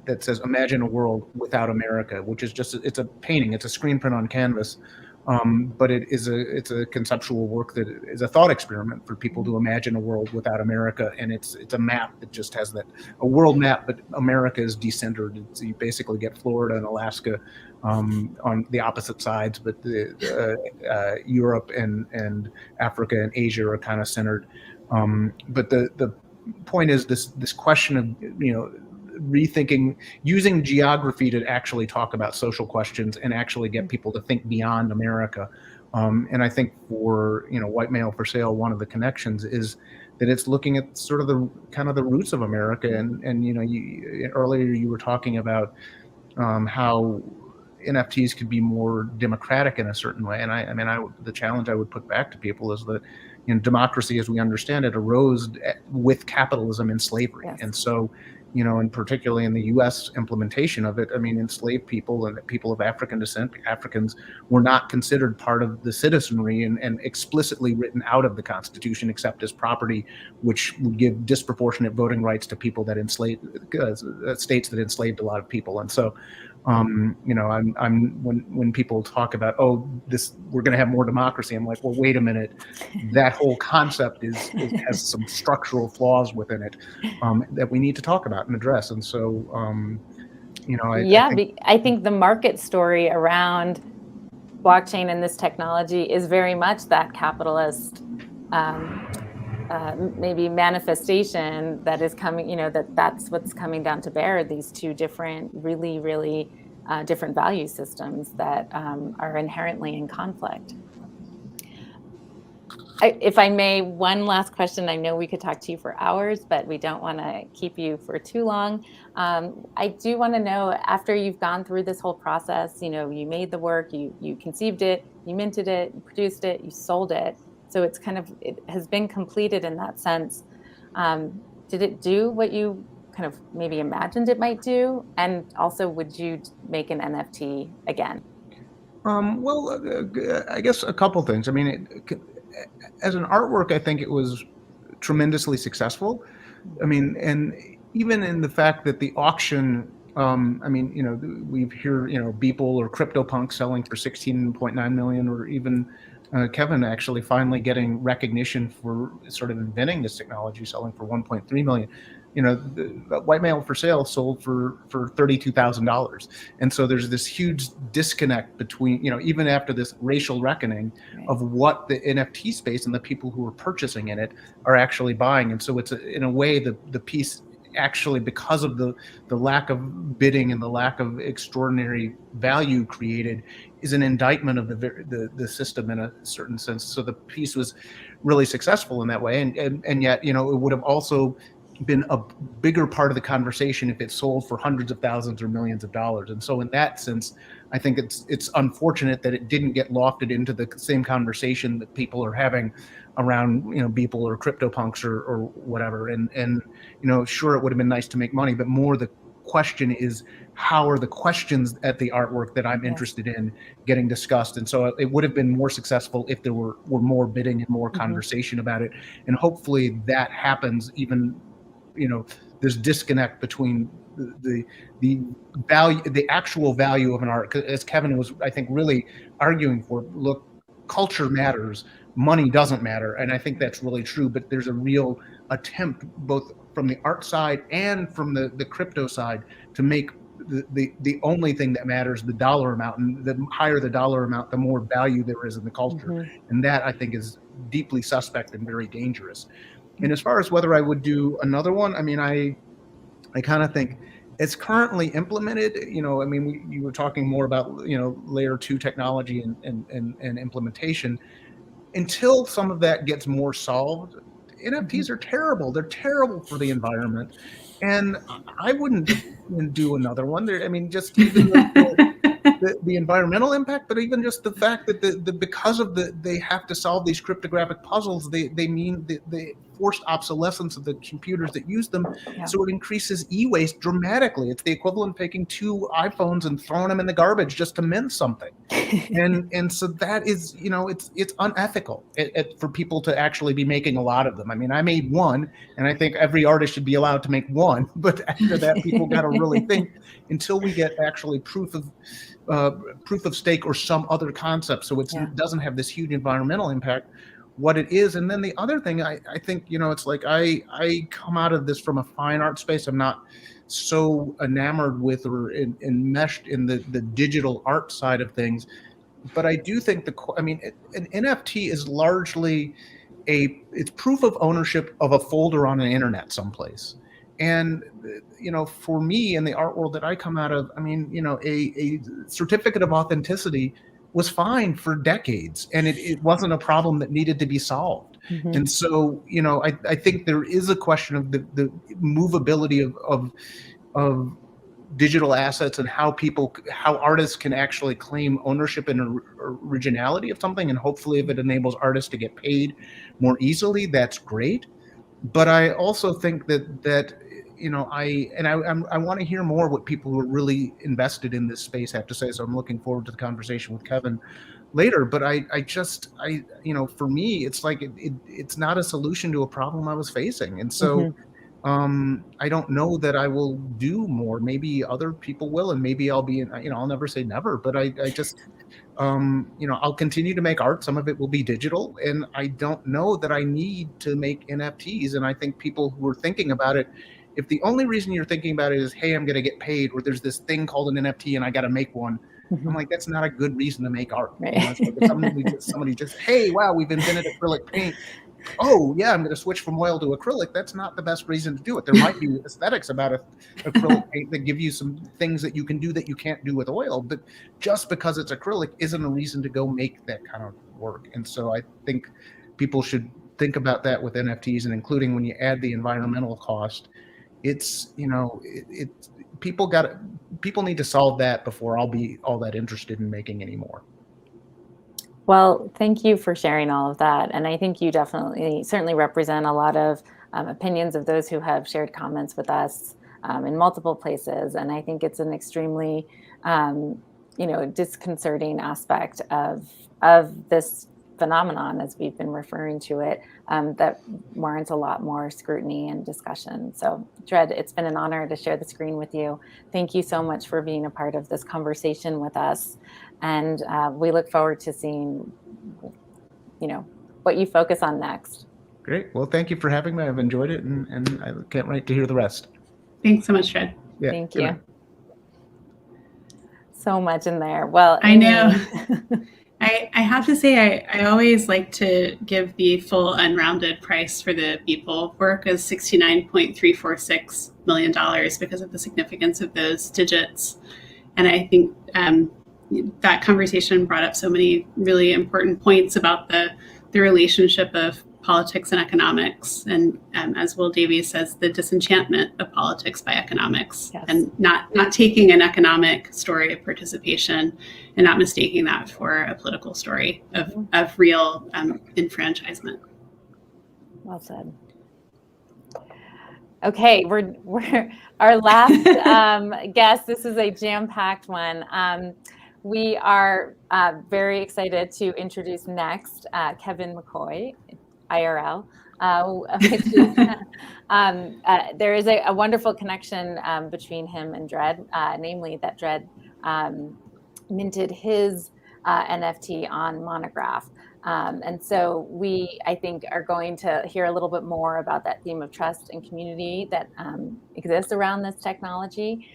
that says, "Imagine a world without America," which is it's a painting, it's a screen print on canvas. But it's a conceptual work that is a thought experiment for people to imagine a world without America, and it's a map that just has a world map, but America is decentered. You basically get Florida and Alaska on the opposite sides, but Europe and Africa and Asia are kind of centered. But the point is this question of rethinking, using geography to actually talk about social questions and actually get people to think beyond America. And I think for White Male for Sale, one of the connections is that it's looking at sort of the kind of the roots of America. And earlier you were talking about how NFTs could be more democratic in a certain way. And the challenge I would put back to people is that democracy, as we understand it, arose with capitalism and slavery. Yes. And so and particularly in the U.S. implementation of it, enslaved people and people of African descent, Africans, were not considered part of the citizenry and explicitly written out of the Constitution except as property, which would give disproportionate voting rights to people that enslaved states that enslaved a lot of people. And so, when people talk about, we're going to have more democracy, I'm like, well, wait a minute, that whole concept has some structural flaws within it that we need to talk about and address. And so, I think the market story around blockchain and this technology is very much that capitalist maybe manifestation that is coming, that's what's coming down to bear, these two different, really, really different value systems that are inherently in conflict. If I may, one last question. I know we could talk to you for hours, but we don't want to keep you for too long. I do want to know, after you've gone through this whole process, you made the work, you conceived it, you minted it, you produced it, you sold it. So it has been completed in that sense. Did it do what you kind of maybe imagined it might do? And also, would you make an NFT again? I guess a couple things. As an artwork, I think it was tremendously successful. And even in the fact that the auction, we hear, Beeple or CryptoPunk selling for 16.9 million, or even Kevin actually finally getting recognition for sort of inventing this technology, selling for 1.3 million. The White Male for Sale sold for $32,000. And so there's this huge disconnect between, even after this racial reckoning of what the NFT space and the people who are purchasing in it are actually buying. And so it's in a way the piece actually, because of the lack of bidding and the lack of extraordinary value created, is an indictment of the system in a certain sense. So the piece was really successful in that way. And yet, it would have also been a bigger part of the conversation if it sold for hundreds of thousands or millions of dollars. And so in that sense, I think it's unfortunate that it didn't get lofted into the same conversation that people are having around, Beeple or CryptoPunks or whatever. And sure, it would have been nice to make money, but more the question is, how are the questions at the artwork that I'm interested in getting discussed? And so it would have been more successful if there were more bidding and more conversation about it. And hopefully that happens, even, there's disconnect between the value, the actual value of an art, as Kevin was, I think, really arguing for. Look, culture matters, money doesn't matter. And I think that's really true, but there's a real attempt both from the art side and from the crypto side to make the only thing that matters the dollar amount, and the higher the dollar amount, the more value there is in the culture. And that, I think, is deeply suspect and very dangerous. And as far as whether I would do another one, I mean, I kind of think it's currently implemented. You were talking more about, layer 2 technology and implementation. Until some of that gets more solved, NFTs are terrible. They're terrible for the environment. And I wouldn't do another one. Just even the environmental impact, but even just the fact that because of they have to solve these cryptographic puzzles, they mean the forced obsolescence of the computers that use them. So it increases e-waste dramatically. It's the equivalent of taking 2 iPhones and throwing them in the garbage just to mint something. and so that is, it's unethical for people to actually be making a lot of them. I made one, and I think every artist should be allowed to make one. But after that, people got to really think, until we get actually proof of stake or some other concept, so it doesn't have this huge environmental impact, what it is. And then the other thing, I think, it's like I come out of this from a fine art space. I'm not so enamored with or enmeshed in the digital art side of things, but I do think an NFT is largely it's proof of ownership of a folder on an internet someplace. And, for me, in the art world that I come out of, a certificate of authenticity was fine for decades, and it wasn't a problem that needed to be solved. And so, I think there is a question of the movability of digital assets, and how artists can actually claim ownership and originality of something. And hopefully, if it enables artists to get paid more easily, that's great. But I also think that I want to hear more what people who are really invested in this space have to say. So I'm looking forward to the conversation with Kevin later. But for me, it's like it's not a solution to a problem I was facing. And so I don't know that I will do more. Maybe other people will, and maybe I'll be, I'll never say never, but I just, I'll continue to make art. Some of it will be digital, and I don't know that I need to make NFTs. And I think people who are thinking about it, if the only reason you're thinking about it is, hey, I'm going to get paid, or there's this thing called an NFT and I got to make one, I'm like, that's not a good reason to make art. Right. It's like if somebody just, hey, wow, we've invented acrylic paint. Oh, yeah, I'm going to switch from oil to acrylic. That's not the best reason to do it. There might be aesthetics about acrylic paint that give you some things that you can do that you can't do with oil. But just because it's acrylic isn't a reason to go make that kind of work. And so I think people should think about that with NFTs, and including when you add the environmental cost. It's, people need to solve that before I'll be all that interested in making any more. Well, thank you for sharing all of that. And I think you certainly represent a lot of opinions of those who have shared comments with us in multiple places. And I think it's an extremely, disconcerting aspect of this phenomenon, as we've been referring to it, that warrants a lot more scrutiny and discussion. So, Dred, it's been an honor to share the screen with you. Thank you so much for being a part of this conversation with us. And we look forward to seeing, what you focus on next. Great. Well, thank you for having me. I've enjoyed it, and I can't wait to hear the rest. Thanks so much, Dred. Yeah, thank you. So much in there. Well, I know. I have to say, I always like to give the full unrounded price for the Beeple work as $69.346 million because of the significance of those digits. And I think that conversation brought up so many really important points about the relationship of politics and economics. And as Will Davies says, the disenchantment of politics by economics. Yes. And not taking an economic story of participation and not mistaking that for a political story of real enfranchisement. Well said. Okay, we're our last guest. This is a jam-packed one. We are very excited to introduce next Kevin McCoy, IRL. There is a wonderful connection between him and Dred, namely that Dred minted his NFT on Monograph. And so we, I think, are going to hear a little bit more about that theme of trust and community that exists around this technology.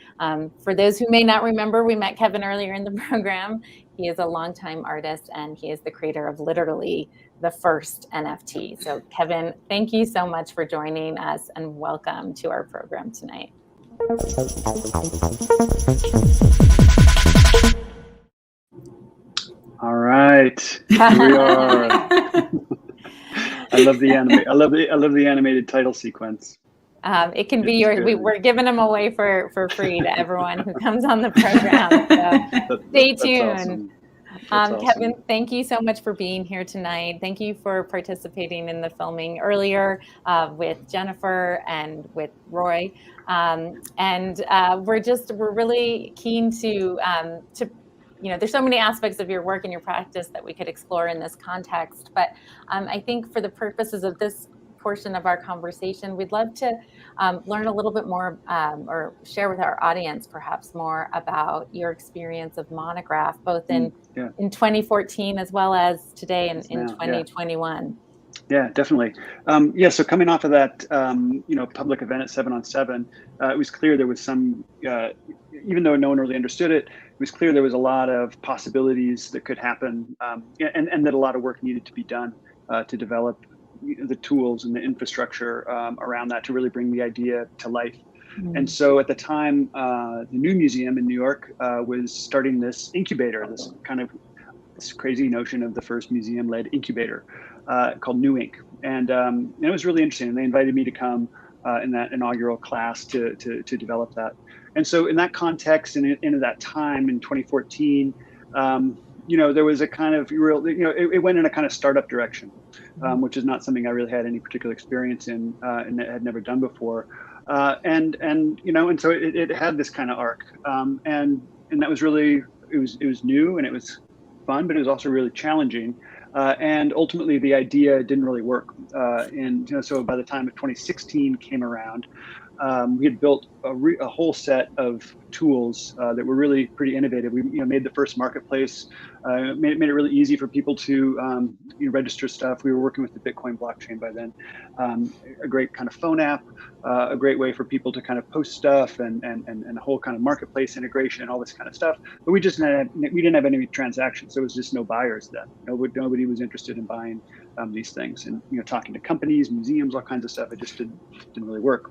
For those who may not remember, we met Kevin earlier in the program. He is a longtime artist, and he is the creator of literally the first NFT. So Kevin, thank you so much for joining us, and welcome to our program tonight. All right, here we are. I love the anime. I love the animated title sequence. It can be yours. We're giving them away for free to everyone who comes on the program. So stay tuned. Awesome. Kevin, thank you so much for being here tonight. Thank you for participating in the filming earlier with Jennifer and with Roy. We're really keen to there's so many aspects of your work and your practice that we could explore in this context. But I think for the purposes of this portion of our conversation, we'd love to learn a little bit more or share with our audience perhaps more about your experience of Monograph, both in 2014 as well as today in 2021. Yeah, definitely. So coming off of that, public event at 7-on-7, it was clear there was some, even though no one really understood it, it was clear there was a lot of possibilities that could happen, and that a lot of work needed to be done to develop the tools and the infrastructure around that to really bring the idea to life. Mm-hmm. And so at the time, the New Museum in New York was starting this incubator, this crazy notion of the first museum-led incubator called New Inc. And it was really interesting. And they invited me to come in that inaugural class to develop that. And so in that context and in that time in 2014, there was a kind of real, it went in a kind of startup direction, which is not something I really had any particular experience in and had never done before. And so it had this kind of arc. And that was really, it was new and it was fun, but it was also really challenging. And ultimately the idea didn't really work. So by the time of 2016 came around, we had built a whole set of tools that were really pretty innovative. We made the first marketplace, made it really easy for people to register stuff. We were working with the Bitcoin blockchain by then. A great kind of phone app, a great way for people to kind of post stuff and a whole kind of marketplace integration and all this kind of stuff. But we didn't have any transactions. There was just no buyers then. Nobody was interested in buying these things. And talking to companies, museums, all kinds of stuff, it just didn't really work.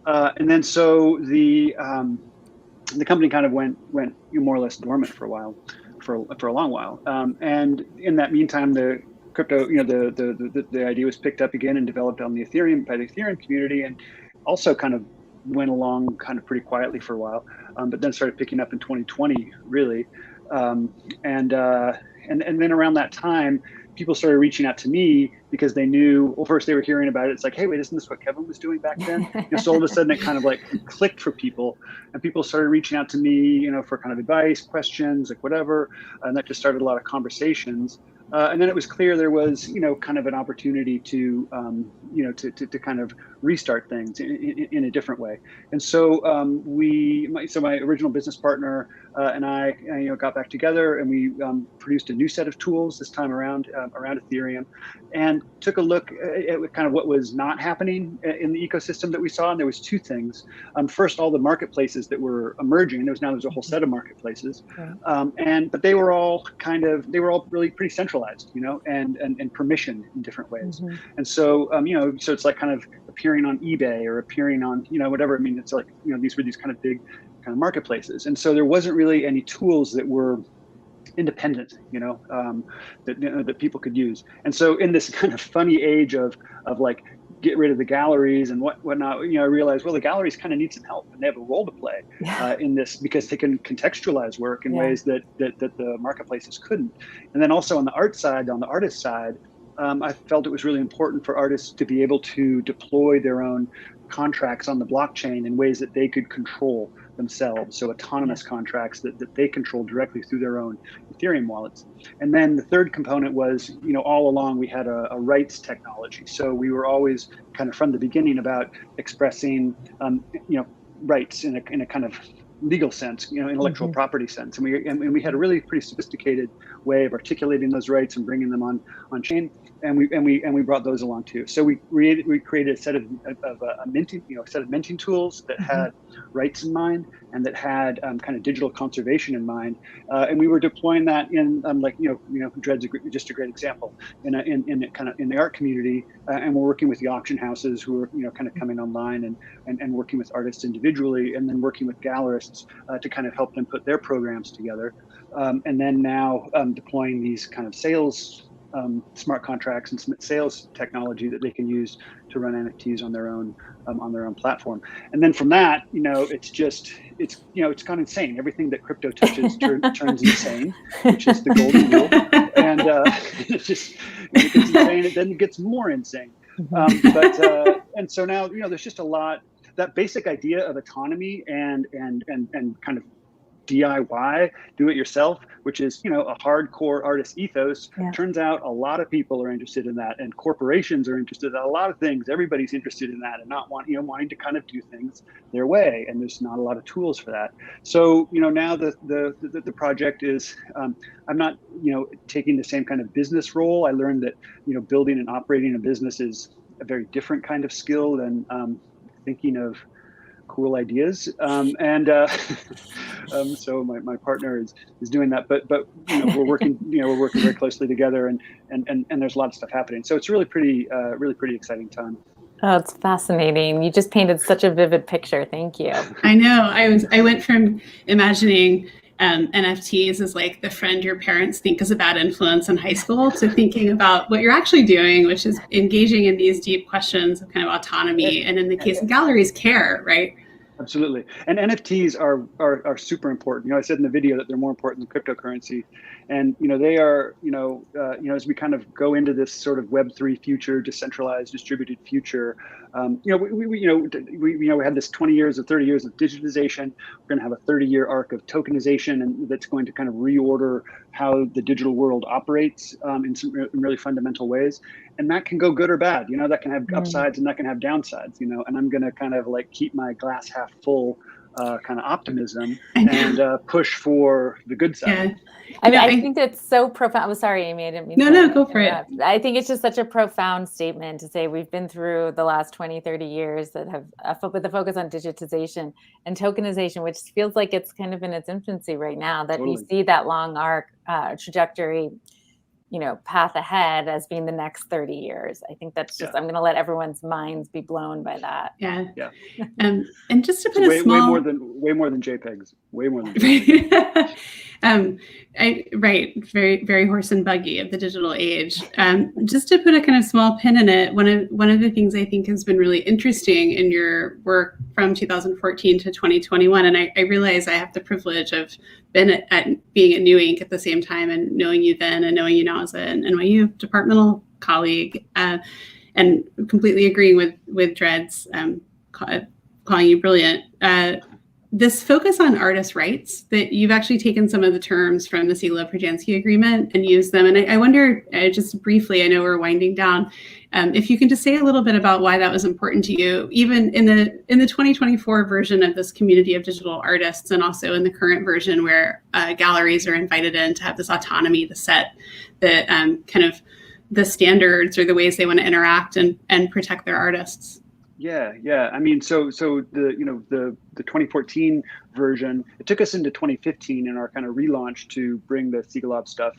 And then so the company kind of went more or less dormant for a while, for a long while. And in that meantime, the crypto, the idea was picked up again and developed on the Ethereum community, and also kind of went along kind of pretty quietly for a while, but then started picking up in 2020 really. And then around that time, people started reaching out to me because they knew, well, first they were hearing about it. It's like, hey, wait, isn't this what Kevin was doing back then? So all of a sudden it kind of like clicked for people, and people started reaching out to me, for kind of advice, questions, like whatever. And that just started a lot of conversations. And then it was clear there was, kind of an opportunity to kind of restart things in a different way. And so my original business partner and I, got back together, and we produced a new set of tools this time around Ethereum, and took a look at kind of what was not happening in the ecosystem that we saw. And there was two things. First, all the marketplaces that were emerging. There's a whole set of marketplaces, but they were all really pretty centralized, and permissioned in different ways. Mm-hmm. And so, so it's like kind of appearing on eBay or appearing on, whatever. I mean, it's like, these were these kind of big kind of marketplaces. And so there wasn't really any tools that were independent, that people could use. And so in this kind of funny age of like, get rid of the galleries and whatnot, I realized, well, the galleries kind of need some help, and they have a role to play in this, because they can contextualize work in ways that the marketplaces couldn't. And then also on the art side, on the artist side, I felt it was really important for artists to be able to deploy their own contracts on the blockchain in ways that they could control themselves. So autonomous contracts that they control directly through their own Ethereum wallets. And then the third component was, all along we had a rights technology. So we were always kind of from the beginning about expressing, rights in a kind of legal sense, intellectual property sense. And we had a really pretty sophisticated way of articulating those rights and bringing them on chain. And we brought those along too. So we created a set of minting tools that had rights in mind and that had kind of digital conservation in mind. And we were deploying that in Dred's just a great example in the art community. And we're working with the auction houses who are kind of coming online and working with artists individually, and then working with gallerists to kind of help them put their programs together. And then now deploying these kind of sales smart contracts and sales technology that they can use to run NFTs on their own platform. And then from that, it's gone insane. Everything that crypto touches turns insane, which is the golden rule. And it gets insane, and then it gets more insane. And so now, there's just a lot. That basic idea of autonomy and kind of DIY, do it yourself, which is, a hardcore artist ethos. Turns out a lot of people are interested in that, and corporations are interested in a lot of things. Everybody's interested in that and not wanting to kind of do things their way. And there's not a lot of tools for that. So, now the project is, I'm not, taking the same kind of business role. I learned that, building and operating a business is a very different kind of skill than thinking of cool ideas, so my partner is doing that, but we're working very closely together, and there's a lot of stuff happening. So it's really pretty exciting time. Oh, it's fascinating. You just painted such a vivid picture. Thank you. I know. I went from imagining NFTs as like the friend your parents think is a bad influence in high school to thinking about what you're actually doing, which is engaging in these deep questions of kind of autonomy. And in the case of galleries, care, right? Absolutely. And NFTs are super important. I said in the video that they're more important than cryptocurrency. And, they are, as we kind of go into this sort of Web3 future, decentralized, distributed future, we had this 20 years or 30 years of digitization. We're going to have a 30-year arc of tokenization, and that's going to kind of reorder how the digital world operates in some really fundamental ways. And that can go good or bad. That can have upsides and that can have downsides, and I'm going to kind of like keep my glass half full kind of optimism and push for the good side. Yeah. I think that's so profound. I'm sorry, Amy, I didn't mean to. No, go for it. I think it's just such a profound statement to say we've been through the last 20, 30 years that have with the focus on digitization and tokenization, which feels like it's kind of in its infancy right now, that we see that long arc trajectory, path ahead as being the next 30 years. I think that's just, I'm going to let everyone's minds be blown by that. Yeah. And just to put a small... way more than JPEGs. Way more than JPEGs. Right. Very, very horse and buggy of the digital age. Just to put a kind of small pin in it, one of the things I think has been really interesting in your work from 2014 to 2021, and I realize I have the privilege of being at New Inc. at the same time, and knowing you then and knowing you now as an NYU departmental colleague, and completely agreeing with Dred's calling you brilliant. This focus on artist rights, that you've actually taken some of the terms from the Siglo-Prjansky Agreement and used them. And I wonder, just briefly, I know we're winding down, if you can just say a little bit about why that was important to you, even in the 2024 version of this community of digital artists, and also in the current version where galleries are invited in to have this autonomy to set the kind of the standards or the ways they want to interact and protect their artists. Yeah. I mean, so the 2014 version, it took us into 2015 in our kind of relaunch to bring the Sigalob stuff,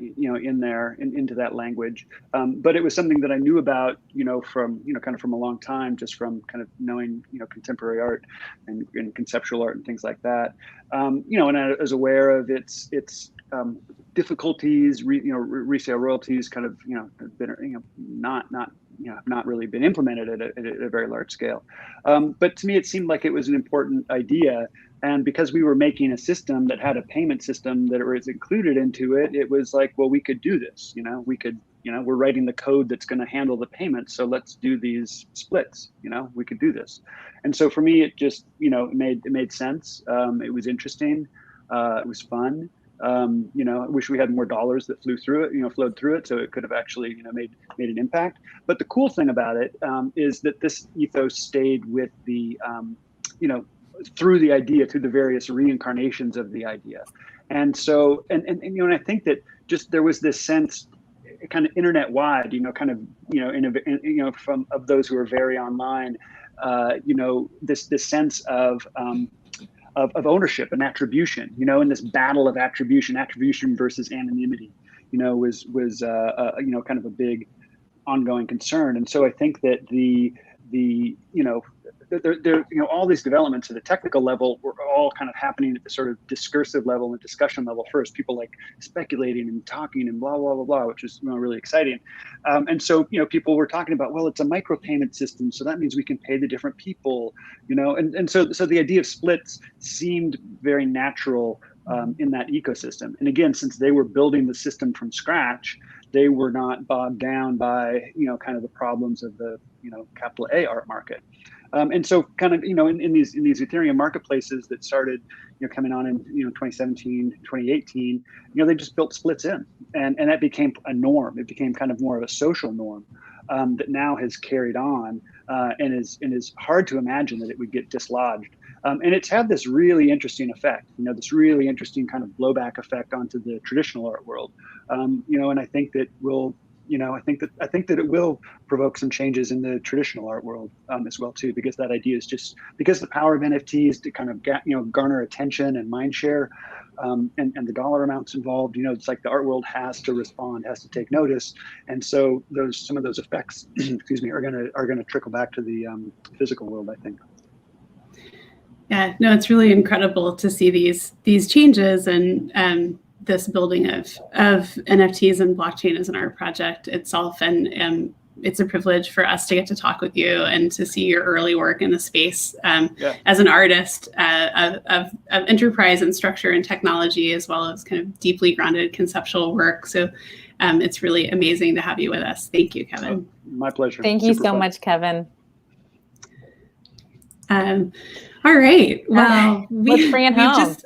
in there into that language. But it was something that I knew about, from a long time, just from kind of knowing, contemporary art and conceptual art and things like that. And I was aware of its difficulties, resale royalties, kind of, been, not really been implemented at a very large scale. But to me, it seemed like it was an important idea. And because we were making a system that had a payment system that was included into it, it was like, well, we could do this. We could We're writing the code that's going to handle the payments. So let's do these splits. We could do this. And so for me, it just, it made sense. It was interesting. It was fun. I wish we had more dollars that flowed through it, so it could have actually, made an impact. But the cool thing about it is that this ethos stayed with the, through the idea, through the various reincarnations of the idea. And so, and I think that just there was this sense, kind of internet wide, from of those who are very online, this sense of ownership and attribution, in this battle of attribution versus anonymity, was kind of a big ongoing concern. And so I think that all these developments at the technical level were all kind of happening at the sort of discursive level and discussion level first, people like speculating and talking and blah, blah, blah, blah, which is really exciting. And so, people were talking about, well, it's a micropayment system, so that means we can pay the different people, and so the idea of splits seemed very natural in that ecosystem. And again, since they were building the system from scratch, they were not bogged down by, kind of the problems of the, capital A art market. And so kind of, in these Ethereum marketplaces that started, coming on in, 2017, 2018, they just built splits in, and that became a norm. It became kind of more of a social norm that now has carried on and is hard to imagine that it would get dislodged. And it's had this really interesting effect, this really interesting kind of blowback effect onto the traditional art world. And I think that I think that it will provoke some changes in the traditional art world as well too, because that idea is just because the power of NFTs to kind of garner attention and mind share, and the dollar amounts involved. It's like the art world has to respond, has to take notice, and so some of those effects, excuse me, are gonna trickle back to the physical world, I think. Yeah, no, it's really incredible to see these changes and this building of NFTs and blockchain as an art project itself. And it's a privilege for us to get to talk with you and to see your early work in the space as an artist of enterprise and structure and technology, as well as kind of deeply grounded conceptual work. So it's really amazing to have you with us. Thank you, Kevin. My pleasure. Thank you so much, Kevin. All right. Well, let's bring it home.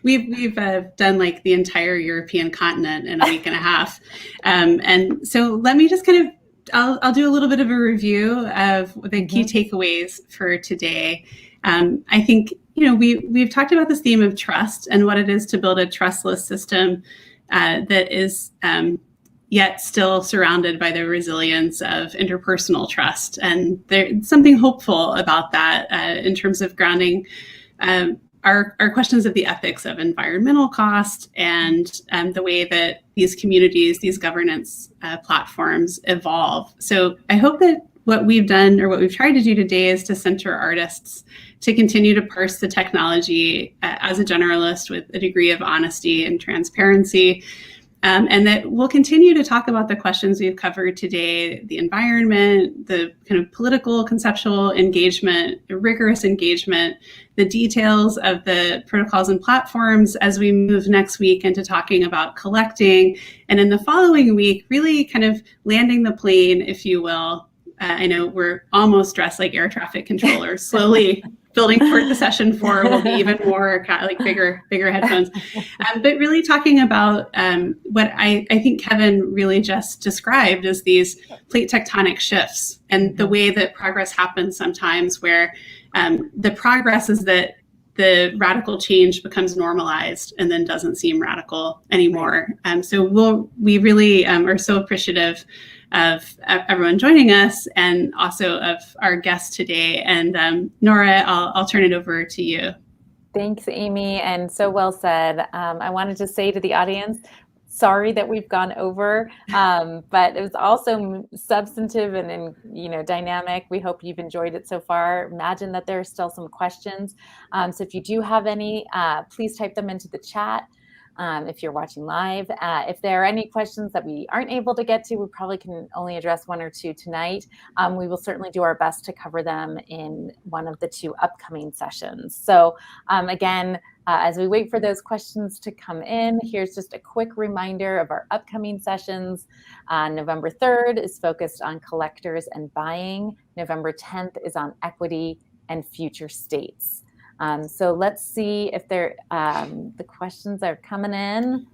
We've done like the entire European continent in a week and a half, and so let me just kind of I'll do a little bit of a review of the key takeaways for today. I think we've talked about this theme of trust and what it is to build a trustless system that is yet still surrounded by the resilience of interpersonal trust. And there's something hopeful about that in terms of grounding our questions of the ethics of environmental cost and the way that these communities, these governance platforms evolve. So I hope that what we've done or what we've tried to do today is to center artists to continue to parse the technology as a generalist with a degree of honesty and transparency. And that we'll continue to talk about the questions we've covered today, the environment, the kind of political, conceptual engagement, rigorous engagement, the details of the protocols and platforms as we move next week into talking about collecting. And in the following week, really kind of landing the plane, if you will. I know we're almost dressed like air traffic controllers, slowly building toward the session 4 will be even more like bigger headphones. But really talking about what I think Kevin really just described as these plate tectonic shifts and the way that progress happens sometimes where the progress is that the radical change becomes normalized and then doesn't seem radical anymore. So we really are so appreciative of everyone joining us and also of our guest today. And Nora, I'll turn it over to you. Thanks, Amy, and so well said. I wanted to say to the audience, sorry that we've gone over, but it was also substantive and dynamic. We hope you've enjoyed it so far. Imagine that there are still some questions. So if you do have any, please type them into the chat. If you're watching live, if there are any questions that we aren't able to get to, we probably can only address 1 or 2 tonight. We will certainly do our best to cover them in one of the 2 upcoming sessions. So again, As we wait for those questions to come in, here's just a quick reminder of our upcoming sessions. November 3rd is focused on collectors and buying. November 10th is on equity and future states. So let's see if the questions are coming in.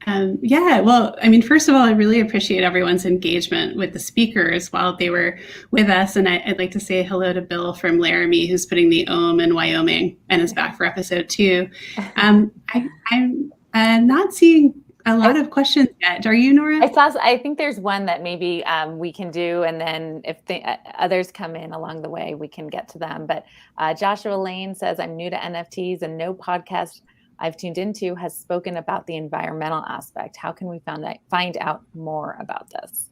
Well, I mean, first of all, I really appreciate everyone's engagement with the speakers while they were with us. And I'd like to say hello to Bill from Laramie, who's putting the OM in Wyoming and is back for episode 2. I'm not seeing a lot of questions yet. Are you, Nora? I think there's one that maybe we can do, and then if others come in along the way, we can get to them. But Joshua Lane says, I'm new to NFTs and no podcast I've tuned into has spoken about the environmental aspect. How can we find out more about this?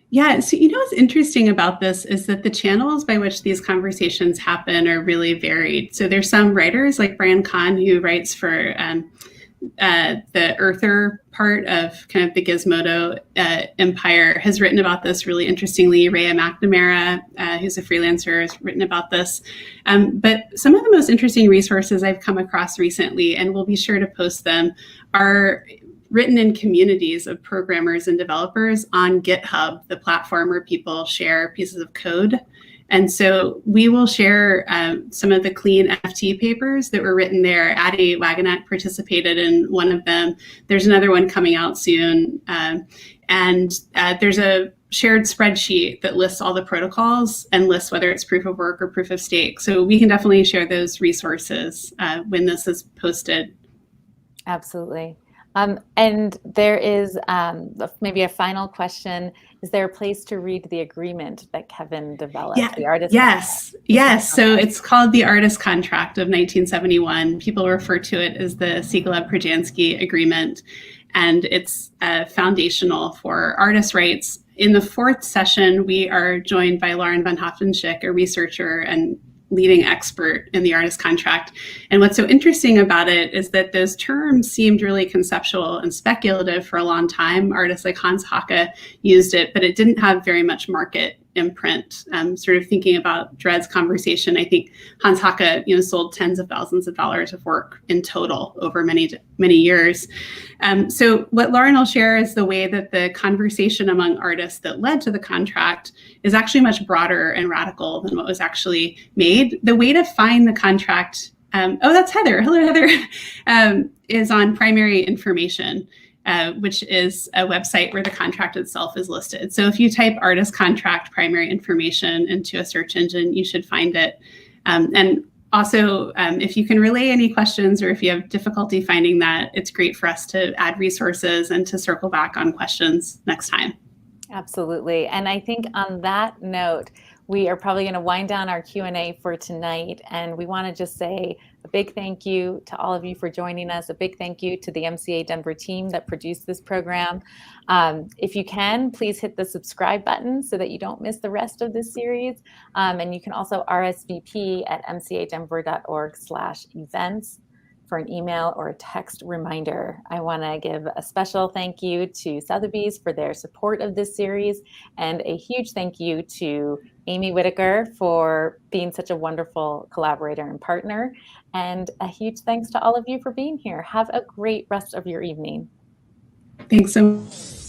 Yeah, so what's interesting about this is that the channels by which these conversations happen are really varied. So there's some writers like Brian Kahn, who writes for the Earther part of kind of the Gizmodo empire, has written about this really interestingly. Rhea McNamara, who's a freelancer, has written about this. But some of the most interesting resources I've come across recently, and we'll be sure to post them, are written in communities of programmers and developers on GitHub, the platform where people share pieces of code. And so we will share some of the clean NFT papers that were written there. Addie Wagenack participated in one of them. There's another one coming out soon. And there's a shared spreadsheet that lists all the protocols and lists whether it's proof of work or proof of stake. So we can definitely share those resources when this is posted. Absolutely. And there is maybe a final question. Is there a place to read the agreement that Kevin developed? Yeah, the artist yes. So it's called the Artist Contract of 1971. People refer to it as the Siegel-Prjansky Agreement, and it's foundational for artist rights. In the 4th session, we are joined by Lauren van Hoftenschick, a researcher and leading expert in the artist contract. And what's so interesting about it is that those terms seemed really conceptual and speculative for a long time. Artists like Hans Hacke used it, but it didn't have very much market imprint. Sort of thinking about Dred's conversation, I think Hans Hacke, sold tens of thousands of dollars of work in total over many years. So what Lauren will share is the way that the conversation among artists that led to the contract is actually much broader and radical than what was actually made. The way to find the contract, that's Heather. Hello, Heather, is on Primary Information. Which is a website where the contract itself is listed. So if you type artist contract primary information into a search engine, you should find it. And also, if you can relay any questions or if you have difficulty finding that, it's great for us to add resources and to circle back on questions next time. Absolutely. And I think on that note, we are probably going to wind down our Q&A for tonight. And we want to just say a big thank you to all of you for joining us. A big thank you to the MCA Denver team that produced this program. If you can, please hit the subscribe button so that you don't miss the rest of this series. And you can also RSVP at mcadenver.org/events for an email or a text reminder. I want to give a special thank you to Sotheby's for their support of this series, and a huge thank you to Amy Whitaker for being such a wonderful collaborator and partner, and a huge thanks to all of you for being here. Have a great rest of your evening. Thanks so much.